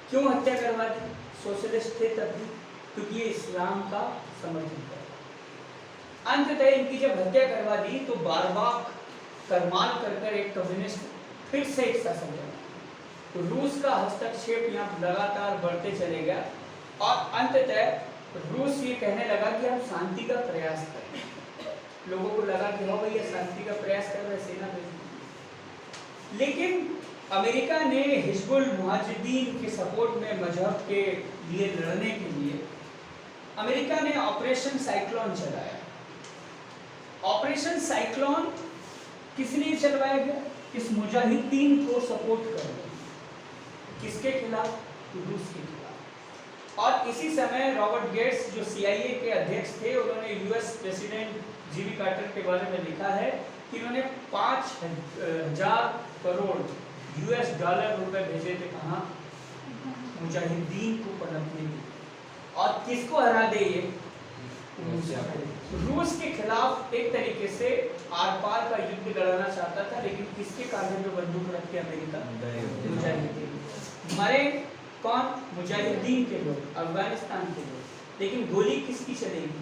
क्यों हत्या करवा दी? सोशलिस्ट थे तब भी, क्योंकि ये इस्लाम का समर्थन कर। अंततः इनकी जब हत्या करवा दी तो बारबाक करमाल कर एक कम्युनिस्ट फिर से एक शासन बना। तो रूस का हस्तक्षेप यहाँ लगातार बढ़ते चले गया और अंततः रूस ये कहने लगा कि हम शांति का प्रयास करें। लोगों को लगा कि हाँ भैया शांति का प्रयास कर रहे, सेना भेज। लेकिन अमेरिका ने हिजबुल मुजाहिदीन के सपोर्ट में मजहब के लिए लड़ने के लिए अमेरिका ने ऑपरेशन साइक्लोन चलाया। ऑपरेशन साइक्लोन किस लिए चलवाया गया? इस मुजाहिदीन को सपोर्ट कर, किसके खिलाफ? रूस के खिलाफ। और इसी समय रॉबर्ट गेट्स जो CIA के अध्यक्ष थे, उन्होंने US प्रेसिडेंट जीमी कार्टर के बारे में लिखा है कि उन्होंने 5,000 करोड़ US डॉलर रुपए भेजे थे। कहाँ? मुजाहिदीन को पनपने के। और किसको हरा दे ये? रूस के खिलाफ एक तरीके से आर पार का युद्ध लड़ना चाहता था, लेकिन किसके कांधे पे बंदूक रख के अमेरिका? मुजाहिदीन। मरे कौन? मुजाहिदीन के लोग, अफगानिस्तान के लोग। लेकिन गोली किसकी चलेगी?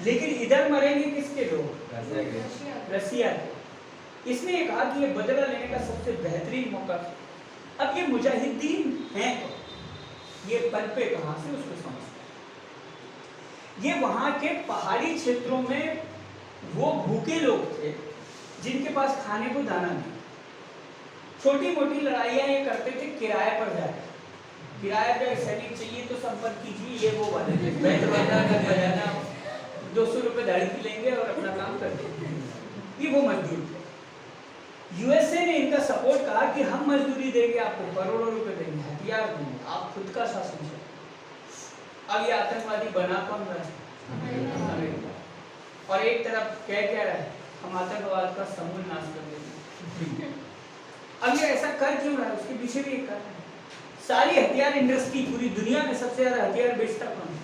लेकिन इधर मरेंगे किसके लोग? रसिया के। इसने कहा कि ये बदला लेने का सबसे बेहतरीन मौका। अब ये मुजाहिदीन हैं, ये पनपे कहां से उसको समझते हैं। ये वहां के पहाड़ी क्षेत्रों में वो भूखे लोग थे जिनके पास खाने को दाना नहीं। छोटी मोटी लड़ाइयाँ ये करते थे किराए पर जाकर। किराए पे सैनिक चाहिए तो संपर्क कीजिए, ये वो वाले थे। बैठ बजाना 200 रुपये दाढ़ी लेंगे और अपना काम करते। ये वो मजदूर थे। USA ने इनका सपोर्ट कहा कि हम मजदूरी देंगे आपको, करोड़ों रुपए देंगे, हथियार देंगे, आप खुद का शासन करें। अब ये आतंकवादी बना कौन रहा है? अमेरिका। और एक तरफ कह क्या रहा है? हम आतंकवाद का समूल नाश कर देंगे। अब ये ऐसा कर क्यों रहा है? उसके पीछे भी एक कारण है। सारी हथियार इंडस्ट्री पूरी दुनिया में सबसे ज्यादा हथियार बेचता कौन है?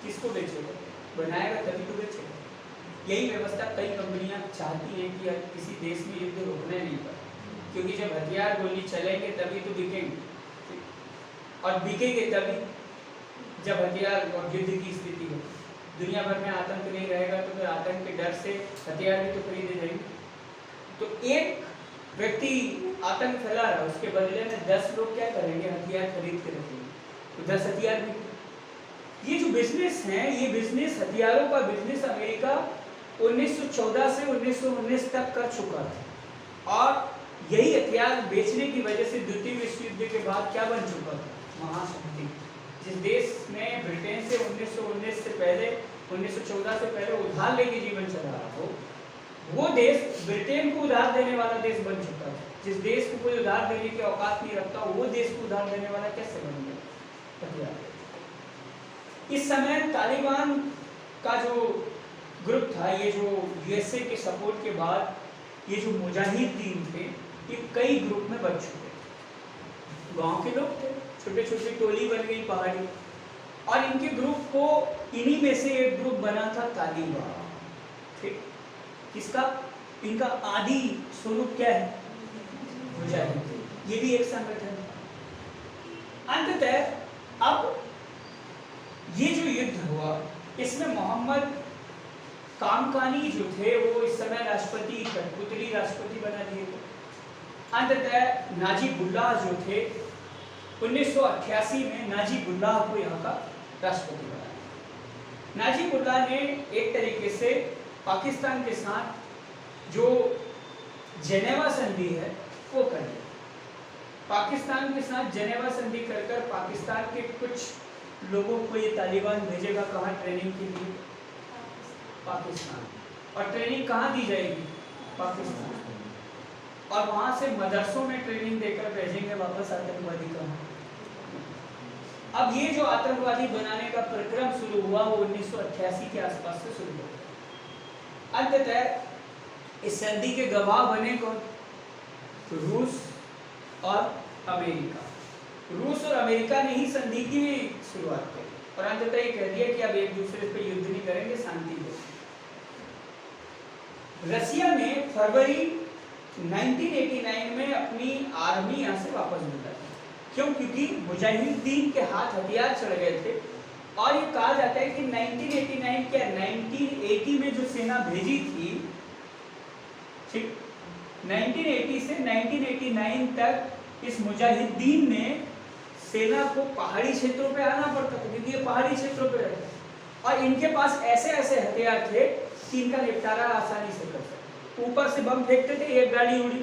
किसको बेचेगा? बनाएगा तभी तो बेचेगा। यही व्यवस्था कई कंपनियां चाहती हैं कि किसी देश में युद्ध रोकना नहीं पड़े, क्योंकि जब हथियार गोली चलेंगे तभी तो बिकेंगे, और बिकेंगे तभी जब हथियार और युद्ध की स्थिति हो। दुनिया भर में आतंक नहीं रहेगा तो फिर आतंक के डर से हथियार भी तो खरीदे जाएंगे। तो एक व्यक्ति आतंक फैला रहा है, उसके बदले में 10 लोग क्या करेंगे? हथियार खरीद के रखेंगे, तो 10 हथियार भी। ये जो बिजनेस है, ये बिजनेस, हथियारों का बिजनेस अमेरिका 1914 से 1919 तक कर चुका था। और यही हथियार बेचने की वजह से द्वितीय विश्व युद्ध के बाद क्या बन चुका था? महाशक्ति। जिस देश ने ब्रिटेन से 1919 से पहले, 1914 से पहले उधार लेके जीवन चला रहा हो, वो देश ब्रिटेन को उधार देने वाला देश बन चुका है। जिस देश को कोई उधार देने की औकात नहीं रखता, वो देश को उधार देने वाला कैसे बन गया? इस समय तालिबान का जो ग्रुप था, ये जो USA के सपोर्ट के बाद ये जो मुजाहिदीन थे, ये कई ग्रुप में बच चुके। गांव के लोग थे, छोटे छोटे टोली बन गई पहाड़ी, और इनके ग्रुप को, इन्हीं में से एक ग्रुप बना था तालिबान। ठीक, किसका? इनका आदि स्वरूप क्या है? मुजाहिदीन। ये भी एक संगठन है। अंततः अब ये जो युद्ध हुआ, इसमें मोहम्मद कामकानी जो थे वो इस समय राष्ट्रपति, कठपुतली राष्ट्रपति बना दिए थे। अंततः नाजीबुल्लाह जो थे 1988 में नाजीबुल्लाह को यहाँ का राष्ट्रपति बनाया। नाजीबुल्लाह ने एक तरीके से पाकिस्तान के साथ जो जेनेवा संधि है वो कर ली। पाकिस्तान के साथ जेनेवा संधि कर कर पाकिस्तान के कुछ लोगों को ये तालिबान भेजेगा कहाँ ट्रेनिंग के लिए? पाकिस्तान। और ट्रेनिंग कहाँ दी जाएगी? पाकिस्तान। और वहाँ से मदरसों में ट्रेनिंग देकर भेजेंगे वापस आतंकवादी कहाँ? अब ये जो आतंकवादी बनाने का प्रक्रम शुरू हुआ वो 1988 के आसपास से शुरू हुआ। अंततः इस संधि के गवाह बने कौन? रूस और अमेरिका। रूस और अमेरिका ने ही संधि की शुरुआत की और अंततः ये कह दिया कि अब एक दूसरे पे युद्ध नहीं करेंगे, शांति हो। रसिया ने फरवरी 1989 में अपनी आर्मी यहाँ से वापस बुलाई। क्यों? क्योंकि मुजाहिदीन के हाथ हथियार चढ़ गए थे और ये कहा जाता है कि 1989 क्या 1980 में जो सेना भेजी थी, ठीक, 1980 से 1989 तक इस मुजाहिदीन ने सेना को पहाड़ी क्षेत्रों पे आना पड़ता था क्योंकि ये पहाड़ी क्षेत्रों पे रहते और इनके पास ऐसे ऐसे हथियार थे कि इनका निपटारा आसानी से कर सकते। ऊपर से बम फेंकते थे, एक गाड़ी उड़ी,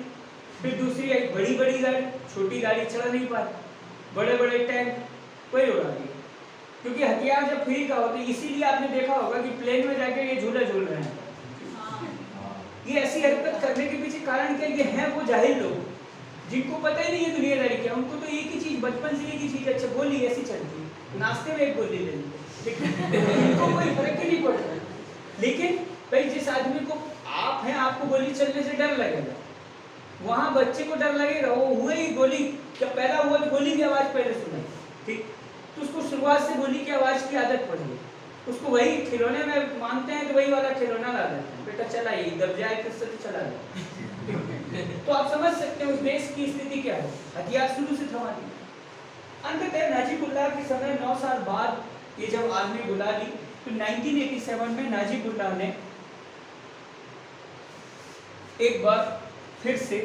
फिर दूसरी एक बड़ी बड़ी गाड़ी, छोटी गाड़ी चढ़ नहीं पाती, बड़े बड़े टैंक वही उड़ा दिए क्योंकि हथियार जब फ्री का होते। इसीलिए आपने देखा होगा कि प्लेन में जाके ये झूले झूल रहे हैं। ये ऐसी हरकत करने के पीछे कारण क्या? ये हैं वो जाहिल लोग जिनको पता ही नहीं है दुनियादारी क्या। उनको तो एक ही चीज, बचपन से एक ही चीज, अच्छा गोली ऐसी चलती है, नाश्ते में एक गोली ले ली, इनको कोई फर्क ही नहीं पड़ता। लेकिन भाई जिस आदमी को आप हैं, आपको गोली चलने से डर लगेगा, वहाँ बच्चे को डर लगेगा। वो हुए ही गोली जब पैदा हुआ तो गोली की आवाज़ पहले सुनाई, ठीक, तो उसको शुरुआत से गोली की आवाज़ की आदत पड़ गई। उसको वही खिलौने में मानते हैं तो वही वाला खिलौना ला देते हैं, बेटा चला ये दब जाए तो चला जाए। तो आप समझ सकते हैं उस देश की स्थिति क्या है, हथियार शुरू से थमा दिया। अंततः नाजीबुल्लाह के समय 9 साल बाद ये जब आर्मी बुला ली तो 1987 में नाजीबुल्लाह ने एक बार फिर से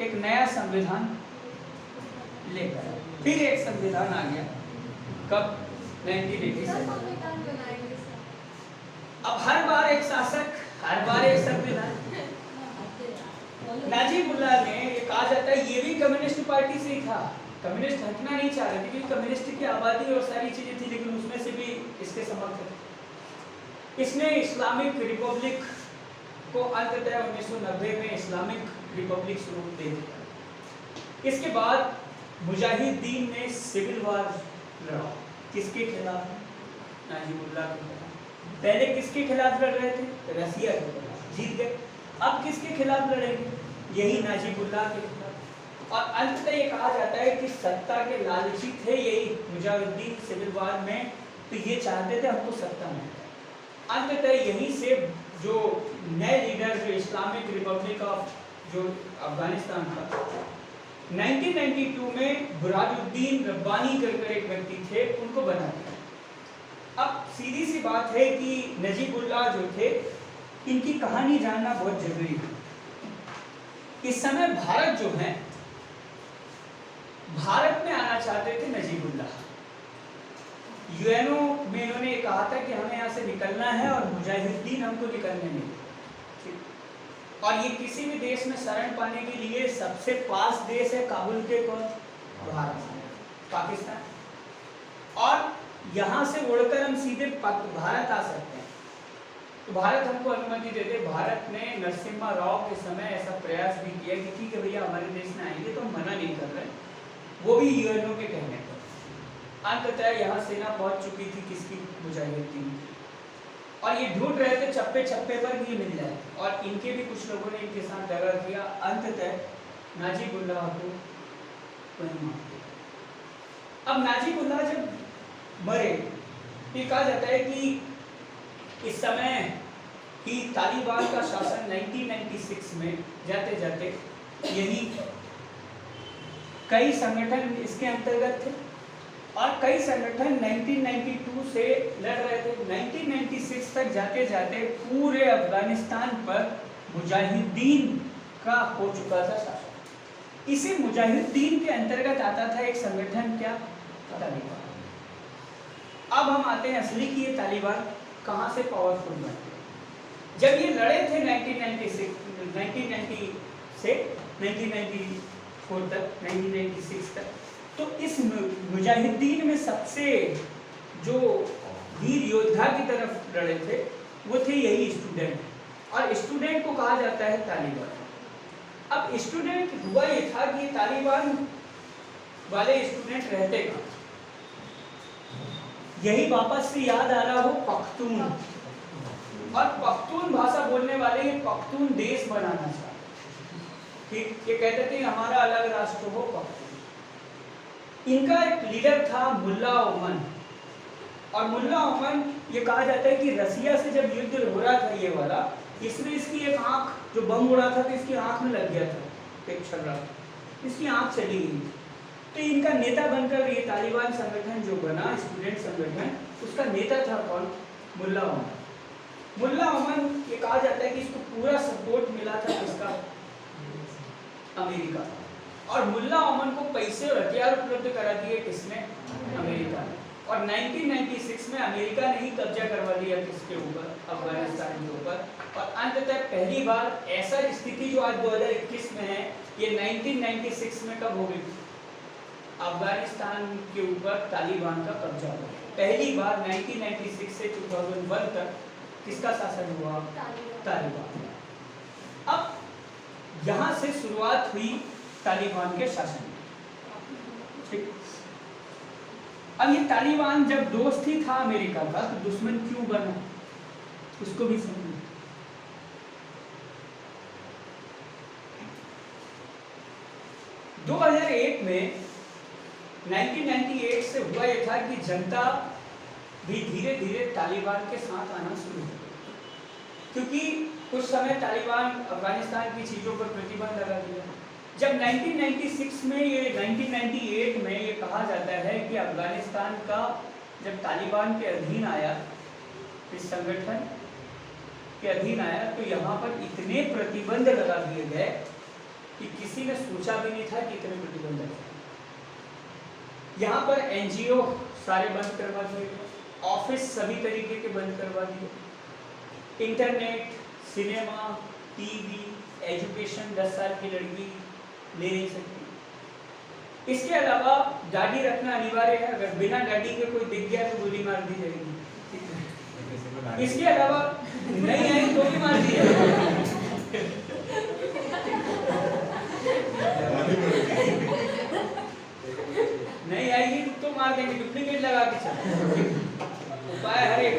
एक नया संविधान लेकर आया। फिर एक संविधान आ गया, कब? 1987। अब हर बार एक शासक, हर बार एक संविधान। नाजीबुल्लाह ने, ये कहा जाता है ये भी कम्युनिस्ट पार्टी से ही था, कम्युनिस्ट हटना नहीं चाह रहे थे क्योंकि कम्युनिस्ट की आबादी और सारी चीजें थी, लेकिन उसमें से भी इसके समर्थक। इसने इस्लामिक रिपब्लिक को अंततः 1990 में इस्लामिक रिपब्लिक शुरू दे दिया। इसके बाद मुजाहिदीन ने सिविल वार लड़ा। किसके खिलाफ? नाजीबुल्लाह के खिलाफ। पहले किसके खिलाफ लड़ रहे थे? रसिया के खिलाफ, जीत गए। अब किसके खिलाफ लड़ेंगे? यही नाजीबुल्लाह के खिलाफ। और अंततः ये कहा जाता है कि सत्ता के लालची थे यही मुजाहिदीन सिविल वार में, तो ये चाहते थे हमको सत्ता में। अंततः यहीं से जो नए लीडर, जो इस्लामिक रिपब्लिक ऑफ जो अफगानिस्तान का 1992 में बुरहानुद्दीन रब्बानी कर एक व्यक्ति थे, उनको बना दिया। अब सीधी सी बात है कि नाजीबुल्लाह जो थे, इनकी कहानी जानना बहुत जरूरी है। इस समय भारत जो है, भारत में आना चाहते थे नाजीबुल्लाह। यूएनओ में इन्होंने कहा था कि हमें यहाँ से निकलना है और मुजाहिदीन हमको निकलने नहीं। और ये किसी भी देश में शरण पाने के लिए सबसे पास देश है काबुल के, कौन? भारत, पाकिस्तान। और यहाँ से उड़कर हम सीधे भारत आ सकते हैं, तो भारत हमको अनुमति दे दे। भारत ने नरसिम्हा राव के समय ऐसा प्रयास भी किया कि ठीक है भैया हमारे देश में आएंगे तो हम मना नहीं कर रहे, वो भी यूएनओ के कहने पर। अंततः यहाँ सेना पहुंच चुकी थी किसकी? मुजाहिदीन। और ये ढूंढ रहे थे चप्पे चप्पे पर भी मिल जाए, और इनके भी कुछ लोगों ने इनके साथ दगा किया। अंततः नाजीबुल्लाह को वहीं मार दिया। अब नाजीबुल्लाह जब मरे, ये कहा जाता है कि इस समय ही तालिबान का शासन 1996 में जाते जाते यही कई संगठन इसके अंतर्गत थे। और कई संगठन 1992 से लड़ रहे थे। 1996 तक जाते जाते पूरे अफगानिस्तान पर मुजाहिदीन का हो चुका था शासन। इसी मुजाहिदीन के अंतर्गत आता था एक संगठन, क्या? तालिबान। अब हम आते हैं असली कि ये तालिबान कहाँ से पावरफुल बने। जब ये लड़े थे 1996 से 1994 तक, 1996 तक, तो इस मुजाहिदीन में सबसे जो वीर योद्धा की तरफ लड़े थे वो थे यही स्टूडेंट, और स्टूडेंट को कहा जाता है तालिबान। अब स्टूडेंट हुआ ये था कि तालिबान वाले स्टूडेंट रहते कहाँ, यही वापस से याद आ रहा हो पख्तून, और पख्तून भाषा बोलने वाले ये पख्तून देश बनाना चाहते, ये कहते थे हमारा अलग राष्ट्र हो पख्तून। इनका एक लीडर था मुल्ला ओमन, और मुल्ला ओमन ये कहा जाता है कि रसिया से जब युद्ध हो रहा था ये वाला, इसमें इसकी एक आंख जो बम उड़ा था तो इसकी आंख में लग गया था एक छर्रा, इसकी आंख चली गई। तो इनका नेता बनकर ये तालिबान संगठन जो बना, स्टूडेंट संगठन, उसका नेता था कौन? मुल्ला ओमन। मुल्ला ओमन ये कहा जाता है कि इसको पूरा सपोर्ट मिला था किसका? अमेरिका। और मुल्ला ओमन को पैसे और हथियार उपलब्ध करा दिए किसने? अमेरिका ने। और 1996 में अमेरिका ने ही कब्जा करवा लिया किसके ऊपर? अफगानिस्तान के ऊपर। और अंततः पहली बार ऐसा स्थिति जो आज 2021 में है, ये 1996 में कब हो गई? अफगानिस्तान के ऊपर तालिबान का कब्जा हुआ। पहली बार 1996 से 2001 तक किसका शासन हुआ? तालिबान। अब यहाँ से शुरुआत हुई तालिबान के शासन की। ठीक, अब ये तालिबान जब दोस्त ही था अमेरिका का, तो दुश्मन क्यों बना उसको भी समझिए। 2001 में 1998 से हुआ यह था कि जनता भी धीरे धीरे तालिबान के साथ आना शुरू हो गई, क्योंकि कुछ समय तालिबान अफगानिस्तान की चीज़ों पर प्रतिबंध लगा दिया। जब 1996 में ये 1998 में ये कहा जाता है कि अफगानिस्तान का जब तालिबान के अधीन आया, इस संगठन के अधीन आया, तो यहाँ पर इतने प्रतिबंध लगा दिए गए कि किसी ने सोचा भी नहीं था कि इतने प्रतिबंध लगे। यहाँ पर एनजीओ सारे बंद करवा दिए, ऑफिस सभी तरीके के बंद करवा दिए, इंटरनेट, सिनेमा, टीवी, एजुकेशन 10 साल की लड़की ले नहीं सकती। इसके अलावा गाड़ी रखना अनिवार्य है, अगर बिना गाड़ी के कोई दिख गया तो गोली मार दी जाएगी। इसके अलावा नहीं आई तो भी मार दी जाएगी। नहीं आएगी तो मार देंगे, डुप्लीकेट लगा के चल। उपाय हर एक।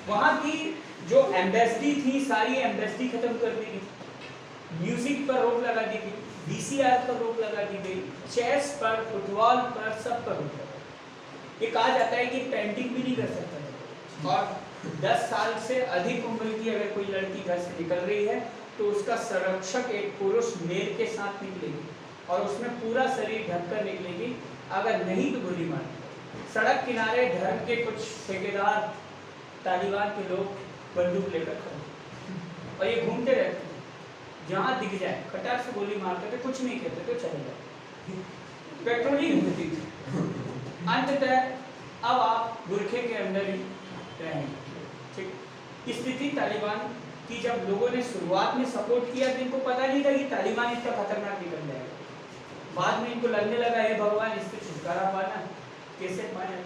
वहाँ की जो एम्बेसडी थी, सारी एम्बेसडी खत्म कर दी गई, म्यूजिक पर रोक लगा दी गई, VCR पर रोक लगा दी गई, चेस पर, फुटबॉल पर, सब पर रोक लगा। ये कहा जाता है कि पेंटिंग भी नहीं कर सकता था। और 10 साल से अधिक उम्र की अगर कोई लड़की घर से निकल रही है तो उसका संरक्षक एक पुरुष मेल के साथ निकलेगी और उसमें पूरा शरीर ढककर निकलेगी, अगर नहीं तो गोली मार। सड़क किनारे धर्म के कुछ ठेकेदार तालिबान के लोग बंदूक लेकर खड़े और ये घूमते रहते, जहाँ दिख जाए खटाक से गोली मारते थे, कुछ नहीं कहते तो चले जाए। पेट्रोलिंग होती थी। अंततः अब आप बुरखे के अंदर ही रहेंगे। ठीक, स्थिति तालिबान की जब लोगों ने शुरुआत में सपोर्ट किया तो इनको पता नहीं था कि तालिबान इतना खतरनाक निकल जाएगा। बाद में इनको लगने लगा हे भगवान, इससे छुटकारा पाना कैसे पाए।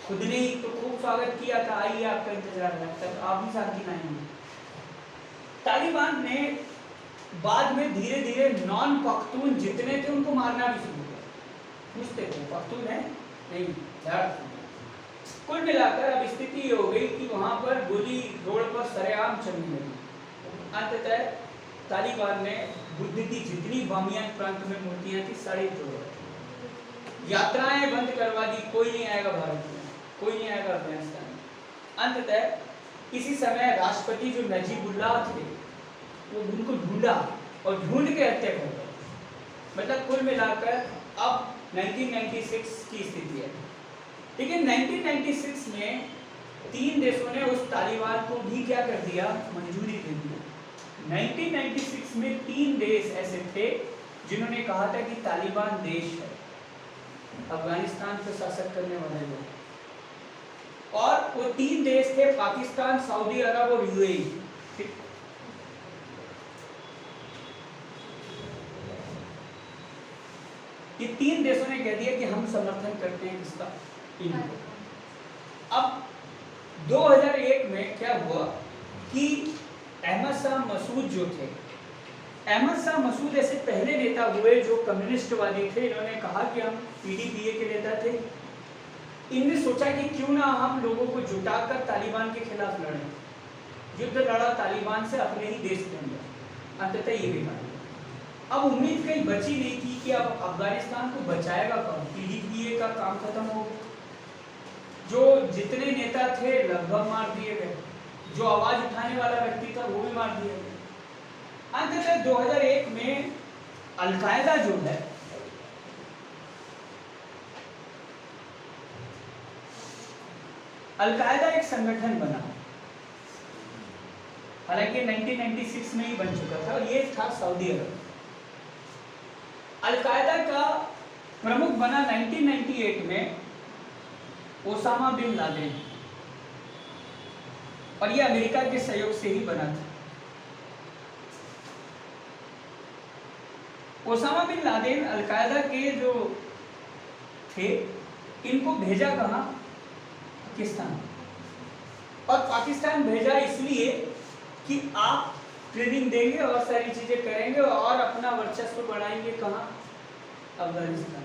खुद ने ही तो खूब स्वागत किया था, आइए आपका इंतजार है, तब आप भी शांति नहीं होंगे। तालिबान ने बाद में धीरे धीरे नॉन पख्तून जितने थे उनको मारना भी शुरू किया। पूछते थे पख्तून है नहीं, कुल मिलाकर अब स्थिति ये हो गई कि वहां पर गोली रोड पर सरेआम चलने लगी। अंततः तालिबान ने बुद्ध की जितनी बामियान प्रांत में मूर्तियां थी सारी तोड़, यात्राएं बंद करवा दी, कोई नहीं आएगा भारत में, कोई नहीं आएगा अफगानिस्तान। अंततः इसी समय राष्ट्रपति जो नजीबुल्लाह थे वो उनको ढूंढा और ढूंढ के हत्या कर दिया। मतलब कुल मिलाकर अब 1996 की स्थिति है। लेकिन 1996 में 3 देशों ने उस तालिबान को भी क्या कर दिया, मंजूरी दे दी। 1996 में 3 देश ऐसे थे जिन्होंने कहा था कि तालिबान देश है, अफगानिस्तान पर शासन करने वाले लोग, और वो 3 देश थे पाकिस्तान, सऊदी अरब और यूएई। ये 3 देशों ने कह दिया कि हम समर्थन करते हैं किसका, इनको। अब 2001 में क्या हुआ कि अहमद शाह मसूद जो थे, अहमद शाह मसूद ऐसे पहले नेता हुए जो कम्युनिस्टवादी थे। इन्होंने कहा कि हम पीडीपीए के नेता थे। इनने सोचा कि क्यों ना हम लोगों को जुटाकर तालिबान के खिलाफ लड़ें। युद्ध लड़ा तालिबान से अपने ही देश के अंदर, अंततः ये भी अब उम्मीद कहीं बची नहीं थी कि अब अफगानिस्तान को बचाएगा कौन। पीडीपीए का काम खत्म हो गया, जो जितने नेता थे लगभग मार दिए गए, जो आवाज उठाने वाला व्यक्ति था वो भी मार दिया गया। अंततः 2001 में अलकायदा जो है, अलकायदा एक संगठन बना, हालांकि 1996 में ही बन चुका था, और ये था सऊदी अरब। अलकायदा का प्रमुख बना 1998 में ओसामा बिन लादेन, और ये अमेरिका के सहयोग से ही बना था। ओसामा बिन लादेन अलकायदा के जो थे, इनको भेजा कहाँ, पाकिस्तान। और पाकिस्तान भेजा इसलिए कि आप ट्रेनिंग देंगे और सारी चीजें करेंगे और अपना वर्चस्व बढ़ाएंगे कहाँ, अफगानिस्तान।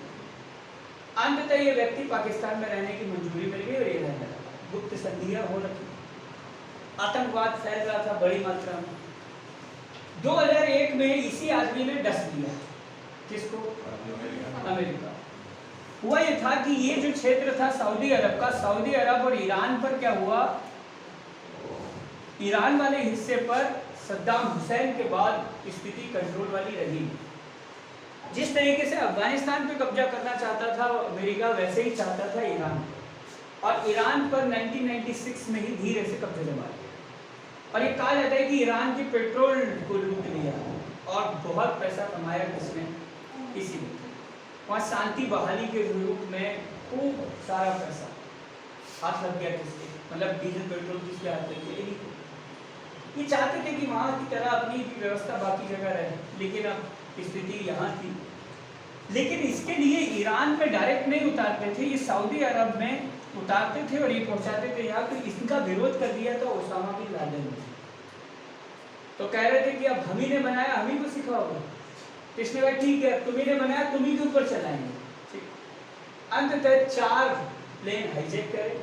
अंततः ये व्यक्ति पाकिस्तान में रहने की मंजूरी मिल गई और ये रहने लगा। गुप्त संधियां हो रही, आतंकवाद फैल रहा था बड़ी मात्रा में। 2001 में इसी आदमी ने डस लिया, किसको, अमेरिका। हुआ ये था कि ये जो क्षेत्र था सऊदी अरब का, सऊदी अरब और ईरान पर क्या हुआ, ईरान वाले हिस्से पर सद्दाम हुसैन के बाद स्थिति कंट्रोल वाली रही। जिस तरीके से अफगानिस्तान पे कब्जा करना चाहता था अमेरिका, वैसे ही चाहता था ईरान, और ईरान पर 1996 में ही धीरे से कब्जा जमा लिया। और ये कहा जाता है कि ईरान के पेट्रोल को लूट लिया और बहुत पैसा कमाया किसने, इसी में। वहाँ शांति बहाली के रूप में खूब सारा पैसा हाथ लग गया किसके, मतलब डीजल पेट्रोल किसके हाथ लग गया। ये चाहते थे कि वहाँ की तरह अपनी व्यवस्था बाकी जगह रहे, लेकिन अब स्थिति यहाँ थी। लेकिन इसके लिए ईरान में डायरेक्ट नहीं उतारते थे, ये सऊदी अरब में उतारते थे और ये पहुँचाते थे यहाँ। तो इसका विरोध कर दिया था ओसामा बिन लादेन ने। तो कह रहे थे कि अब हम ही ने बनाया, हम ही को सिखाओगे। किसने कहा ठीक है, तुम्ही ने बनाया, तुम्ही के ऊपर चलाएंगे। अंततः 4 प्लेन हाईजैक करे।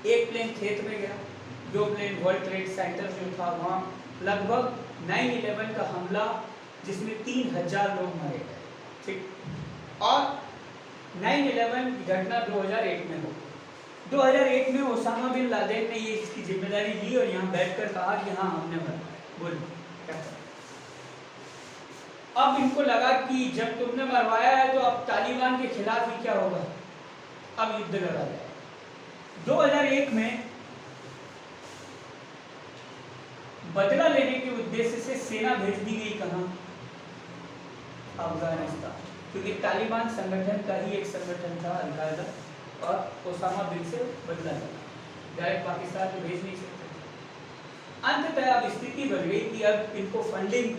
एक प्लेन खेत में गया, 2 प्लेन वर्ल्ड ट्रेड सेंटर जो था वहाँ, लगभग 9/11 का हमला जिसमें 3000 लोग मारे गए, ठीक। और 9/11 की घटना 2001 में हो। 2001 में ओसामा बिन लादेन ने ये इसकी जिम्मेदारी ली और यहाँ बैठकर कहा कि हाँ हमने बनाया। बोल क्या करें? अब इनको लगा कि जब तुमने मरवाया है तो अब तालिबान के खिलाफ ही क्या होगा, अब युद्ध लड़ा जाए। 2001 में बदला लेने के उद्देश्य से सेना भेज दी गई कहाँ, अफगानिस्तान, क्योंकि तालिबान संगठन का ही एक संगठन था अलकायदा, और ओसामा बिन से बदला लेना, डायरेक्ट पाकिस्तान को भेज नहीं सकते। अंततः अब स्थिति बन गई कि अब इनको फंडिंग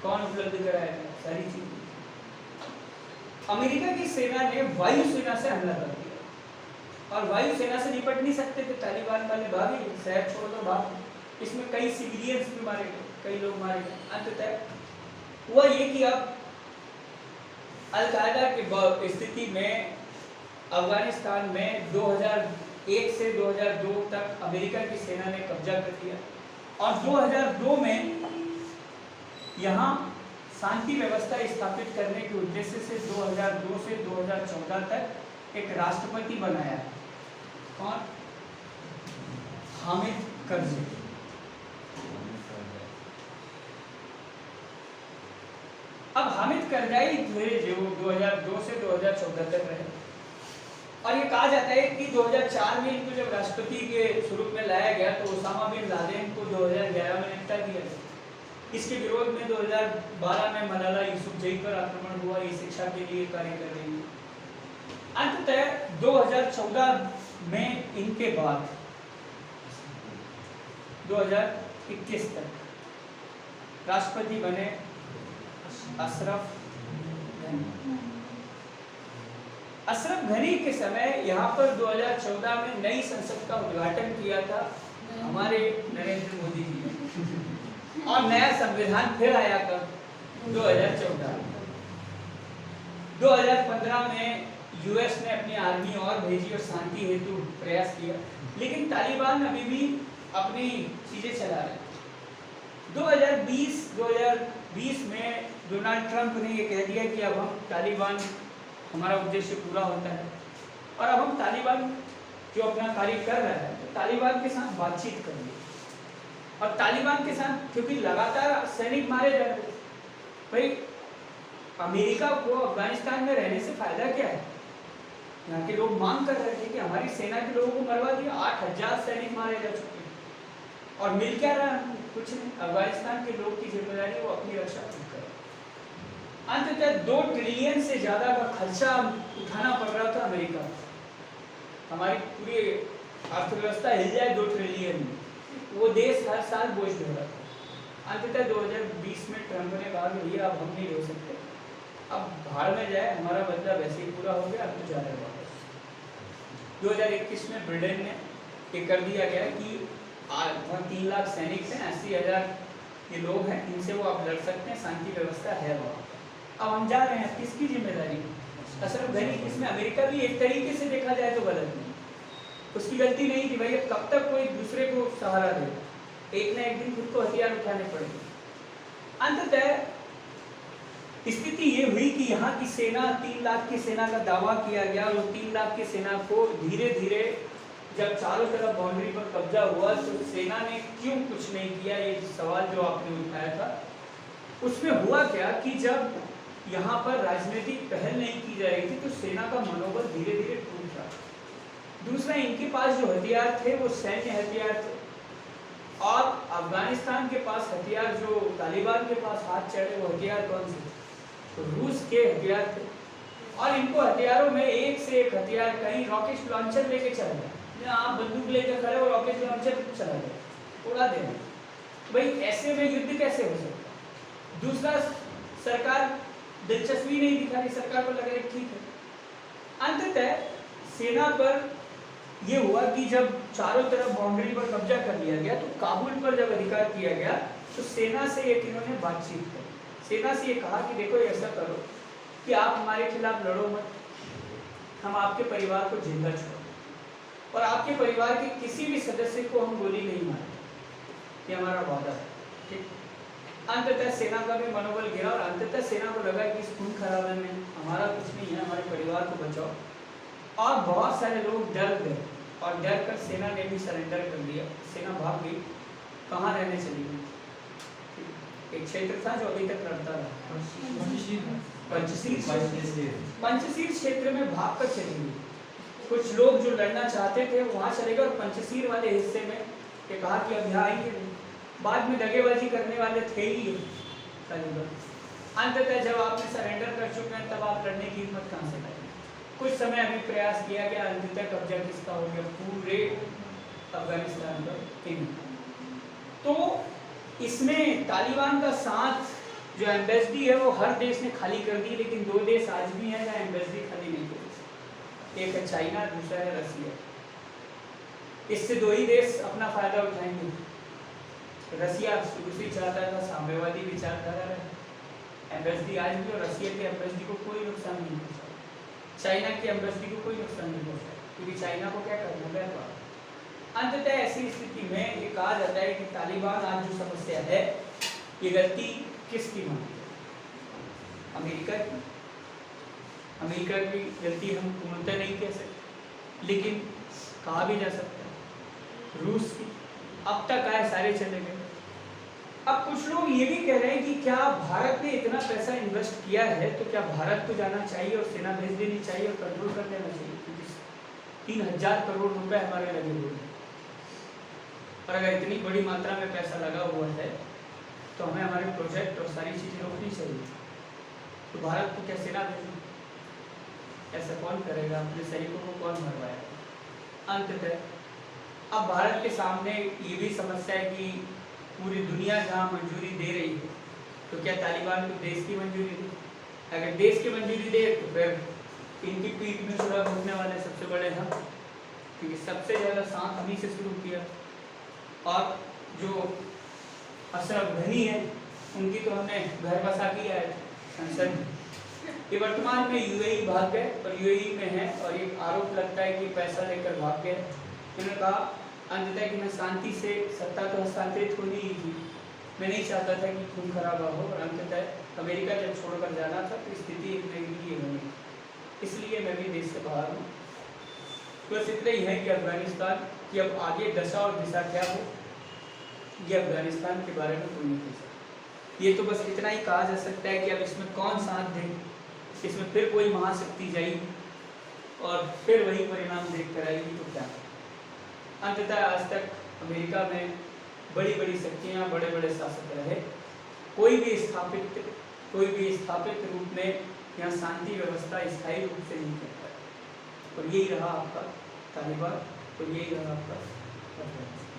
कौन उपलब्ध कराएगा, सारी चीज। अमेरिका की सेना ने वायुसेना से हमला कर दिया, और वायुसेना से निपट नहीं सकते थे तालिबान वाले, भागे, शहर छोड़ दो भाग। इसमें कई सिविलियंस भी मारे गए, कई लोग मारे गए। अंततः हुआ ये कि अब अलकायदा की स्थिति में अफगानिस्तान में 2001 से 2002 तक अमेरिका की सेना ने कब्जा कर लिया, और 2002 में यहाँ शांति व्यवस्था स्थापित करने के उद्देश्य से 2002 से 2014 तक एक राष्ट्रपति बनाया। कौन? हामिद करज़ई। अब हामिद करज़ाई थे जो 2002 से 2014 तक रहे, और ये कहा जाता है कि 2004 में इनको जब राष्ट्रपति के स्वरूप में लाया गया तो ओसामा बिन लादेन को 2011 में निपटा दिया गया। इसके विरोध में 2012 में मलाला यूसुफजई पर आक्रमण हुआ, ये शिक्षा के लिए कार्य कर रही है। अंततः 2014 में इनके बाद 2021 तक राष्ट्रपति बने अशरफ घनी। अशरफ घनी के समय यहाँ पर 2014 में नई संसद का उद्घाटन किया था हमारे नरेंद्र मोदी जी ने, और नया संविधान फिर आया कब 2014। 2015 में यूएस ने अपनी आर्मी और भेजी और शांति हेतु प्रयास किया, लेकिन तालिबान अभी भी अपनी चीजें चला रहे। 2020 में डोनाल्ड ट्रंप ने ये कह दिया कि अब हम तालिबान, हमारा उद्देश्य पूरा होता है और अब हम तालिबान जो अपना कार्य कर रहा है तो तालिबान के साथ बातचीत करेंगे। और तालिबान के साथ क्योंकि लगातार सैनिक मारे जा रहे हैं, भाई अमेरिका को अफगानिस्तान में रहने से फायदा क्या है? यहाँ के लोग मांग कर रहे थे कि हमारी सेना के लोगों को मरवा दिया, 8000 सैनिक मारे जा चुके हैं, और मिल क्या रहा है? कुछ नहीं। अफगानिस्तान के लोग की जिम्मेदारी वो अपनी रक्षा खुद करें। अंततः 2 ट्रिलियन से ज्यादा का खर्चा उठाना पड़ रहा था अमेरिका, हमारी पूरी अर्थव्यवस्था हिल जाए 2 ट्रिलियन में, वो देश हर साल बोझ ढो रहा था। अंततः 2020 में ट्रंप ने कहा कि भैया अब हम नहीं रह सकते, अब भाड़ में जाए, हमारा बदला वैसे ही पूरा हो गया, अब तो जा रहे वापस। 2021 में ब्रिटेन ने ये कर दिया गया कि 3 लाख सैनिक हैं, 80,000 ये लोग हैं, इनसे वो आप लड़ सकते हैं, शांति व्यवस्था है वहाँ। अब हम जा रहे हैं, किसकी जिम्मेदारी? अशरफ घनी। इसमें अमेरिका भी एक तरीके से देखा जाए तो गलत नहीं, उसकी गलती नहीं थी भाई, कब तक कोई दूसरे को सहारा दे, एक ना एक दिन खुद को हथियार उठाने पड़ेंगे। अंततः स्थिति ये हुई कि यहाँ की सेना 3 लाख की सेना का दावा किया गया, और 3 लाख की सेना को धीरे धीरे जब चारों तरफ बाउंड्री पर कब्जा हुआ तो सेना ने क्यों कुछ नहीं किया, ये सवाल जो आपने उठाया था, उसमें हुआ क्या कि जब यहाँ पर राजनीतिक पहल नहीं की जा रही थी तो सेना का मनोबल धीरे धीरे टूट रहा। दूसरा, इनके पास जो हथियार थे वो सैन्य हथियार थे, और अफगानिस्तान के पास हथियार जो तालिबान के पास हाथ चढ़े वो हथियार कौन से? तो रूस के हथियार थे। और इनको हथियारों में एक से एक हथियार, कहीं रॉकेट लॉन्चर लेके चल गए, आप बंदूक लेकर खड़े हो, रॉकेट लॉन्चर चला गया, उड़ा देना। भाई ऐसे में युद्ध कैसे हो सकता? दूसरा, सरकार दिलचस्पी नहीं दिखा रही, सरकार को लग रहा है ठीक है। अंततः सेना पर यह हुआ कि जब चारों तरफ बाउंड्री पर कब्जा कर लिया गया तो काबुल पर जब अधिकार किया गया तो सेना से एक इन्होंने बातचीत की। सेना से ये कहा कि देखो ऐसा करो कि आप हमारे खिलाफ लड़ो मत, हम आपके परिवार को जिंदा छोड़ो, और आपके परिवार के किसी भी सदस्य को हम गोली नहीं मारेंगे, ये हमारा वादा है, ठीक। अंततः सेना का भी मनोबल गिरा, और अंततः सेना को लगा कि इस खून खराबे में हमारा कुछ नहीं है, हमारे परिवार को बचाओ। और बहुत सारे लोग डर गए, और डर कर सेना ने भी सरेंडर कर दिया, सेना भाग गई। कहाँ रहने चली गई? एक क्षेत्र था जो अभी तक लड़ता रहा, पंचशील क्षेत्र में भाग कर चली गई। कुछ लोग जो लड़ना चाहते थे वहाँ चले गए, और पंचशील वाले हिस्से में ये कहा कि अब यहाँ आएंगे नहीं। बाद में दगेबाजी करने वाले थे ही तालिबान। अंततः जब आपने सरेंडर कर चुके हैं तब आप लड़ने की हिम्मत कहाँ से लाएंगे? कुछ समय अभी प्रयास किया गया, अंततः कब्जा किसका हो गया? पूरे अफगानिस्तान पर। तो इसमें तालिबान का साथ जो एम्बेसडी है वो हर देश ने खाली कर दी, लेकिन 2 देश आज भी हैं जहाँ एम्बेसडी खाली नहीं करी, एक है चाइना, दूसरा है रसिया। इससे 2 ही देश अपना फायदा उठाएंगे। रसिया शुरू से चाहता था साम्यवादी विचारधारा है, एम्बेसडी आज भी, और रसिया के एम्बेसडी को कोई नुकसान नहीं पहुंचा, चाइना की एम्बेसडी को कोई नुकसान नहीं पहुंचा, क्योंकि चाइना को क्या करना है। अंततः ऐसी स्थिति में ये कहा जाता है कि तालिबान आज जो समस्या है ये गलती किसकी मानती है? अमेरिका की। अमेरिका की गलती हम पूर्णतः नहीं कह सकते, लेकिन कहा भी जा सकता है रूस की। अब तक आए सारे चले गए, अब कुछ लोग ये भी कह रहे हैं कि क्या भारत ने इतना पैसा इन्वेस्ट किया है तो क्या भारत को जाना चाहिए और सेना भेज देनी चाहिए और कंट्रोल कर लेना चाहिए, क्योंकि 3000 करोड़ रुपए हमारे लगे हुए हैं। और अगर इतनी बड़ी मात्रा में पैसा लगा हुआ है तो हमें हमारे प्रोजेक्ट और सारी चीज़ें रोकनी चाहिए। तो भारत को क्या सेना भेजना, ऐसा कौन करेगा? अपने सैनिकों को कौन मरवाएगा? अंततः अब भारत के सामने ये भी समस्या है कि पूरी दुनिया जहाँ मंजूरी दे रही है तो क्या तालिबान को देश की मंजूरी दे? अगर देश की मंजूरी दे तो फिर इनकी पीठ में छुरा घूमने वाले सबसे बड़े हम, क्योंकि सबसे ज़्यादा साथ हम ही से शुरू किया। और जो अशरफ घनी है उनकी तो हमने घर बसा किया है संसद में। ये वर्तमान में यूएई भाग गए और यूएई में है और एक आरोप लगता है कि पैसा लेकर भाग गए। उन्होंने कहा अंततः कि मैं शांति से सत्ता तो हस्तांतरित होनी ही थी, मैं नहीं चाहता था कि खून खराबा हो, और अंततः अमेरिका जब छोड़कर जाना था तो स्थिति एक नई बनी, इसलिए मैं भी देश से बाहर हूँ। बस इतना ही है कि अफगानिस्तान की अब आगे दशा और दिशा क्या हो ये अफगानिस्तान के बारे में कोई नहीं कह सकता। ये तो बस इतना ही कहा जा सकता है कि अब इसमें कौन साथ दे, इसमें फिर कोई महाशक्ति जाएगी और फिर वही परिणाम देख कर आएगी तो क्या। अंततः आज तक अमेरिका में बड़ी बड़ी शक्तियाँ, बड़े बड़े शासक रहे, कोई भी स्थापित रूप में यहाँ शांति व्यवस्था स्थायी रूप से नहीं कर पाया। और यही रहा आपका तालिबान और यही रहा आपका अफगानिस्तान।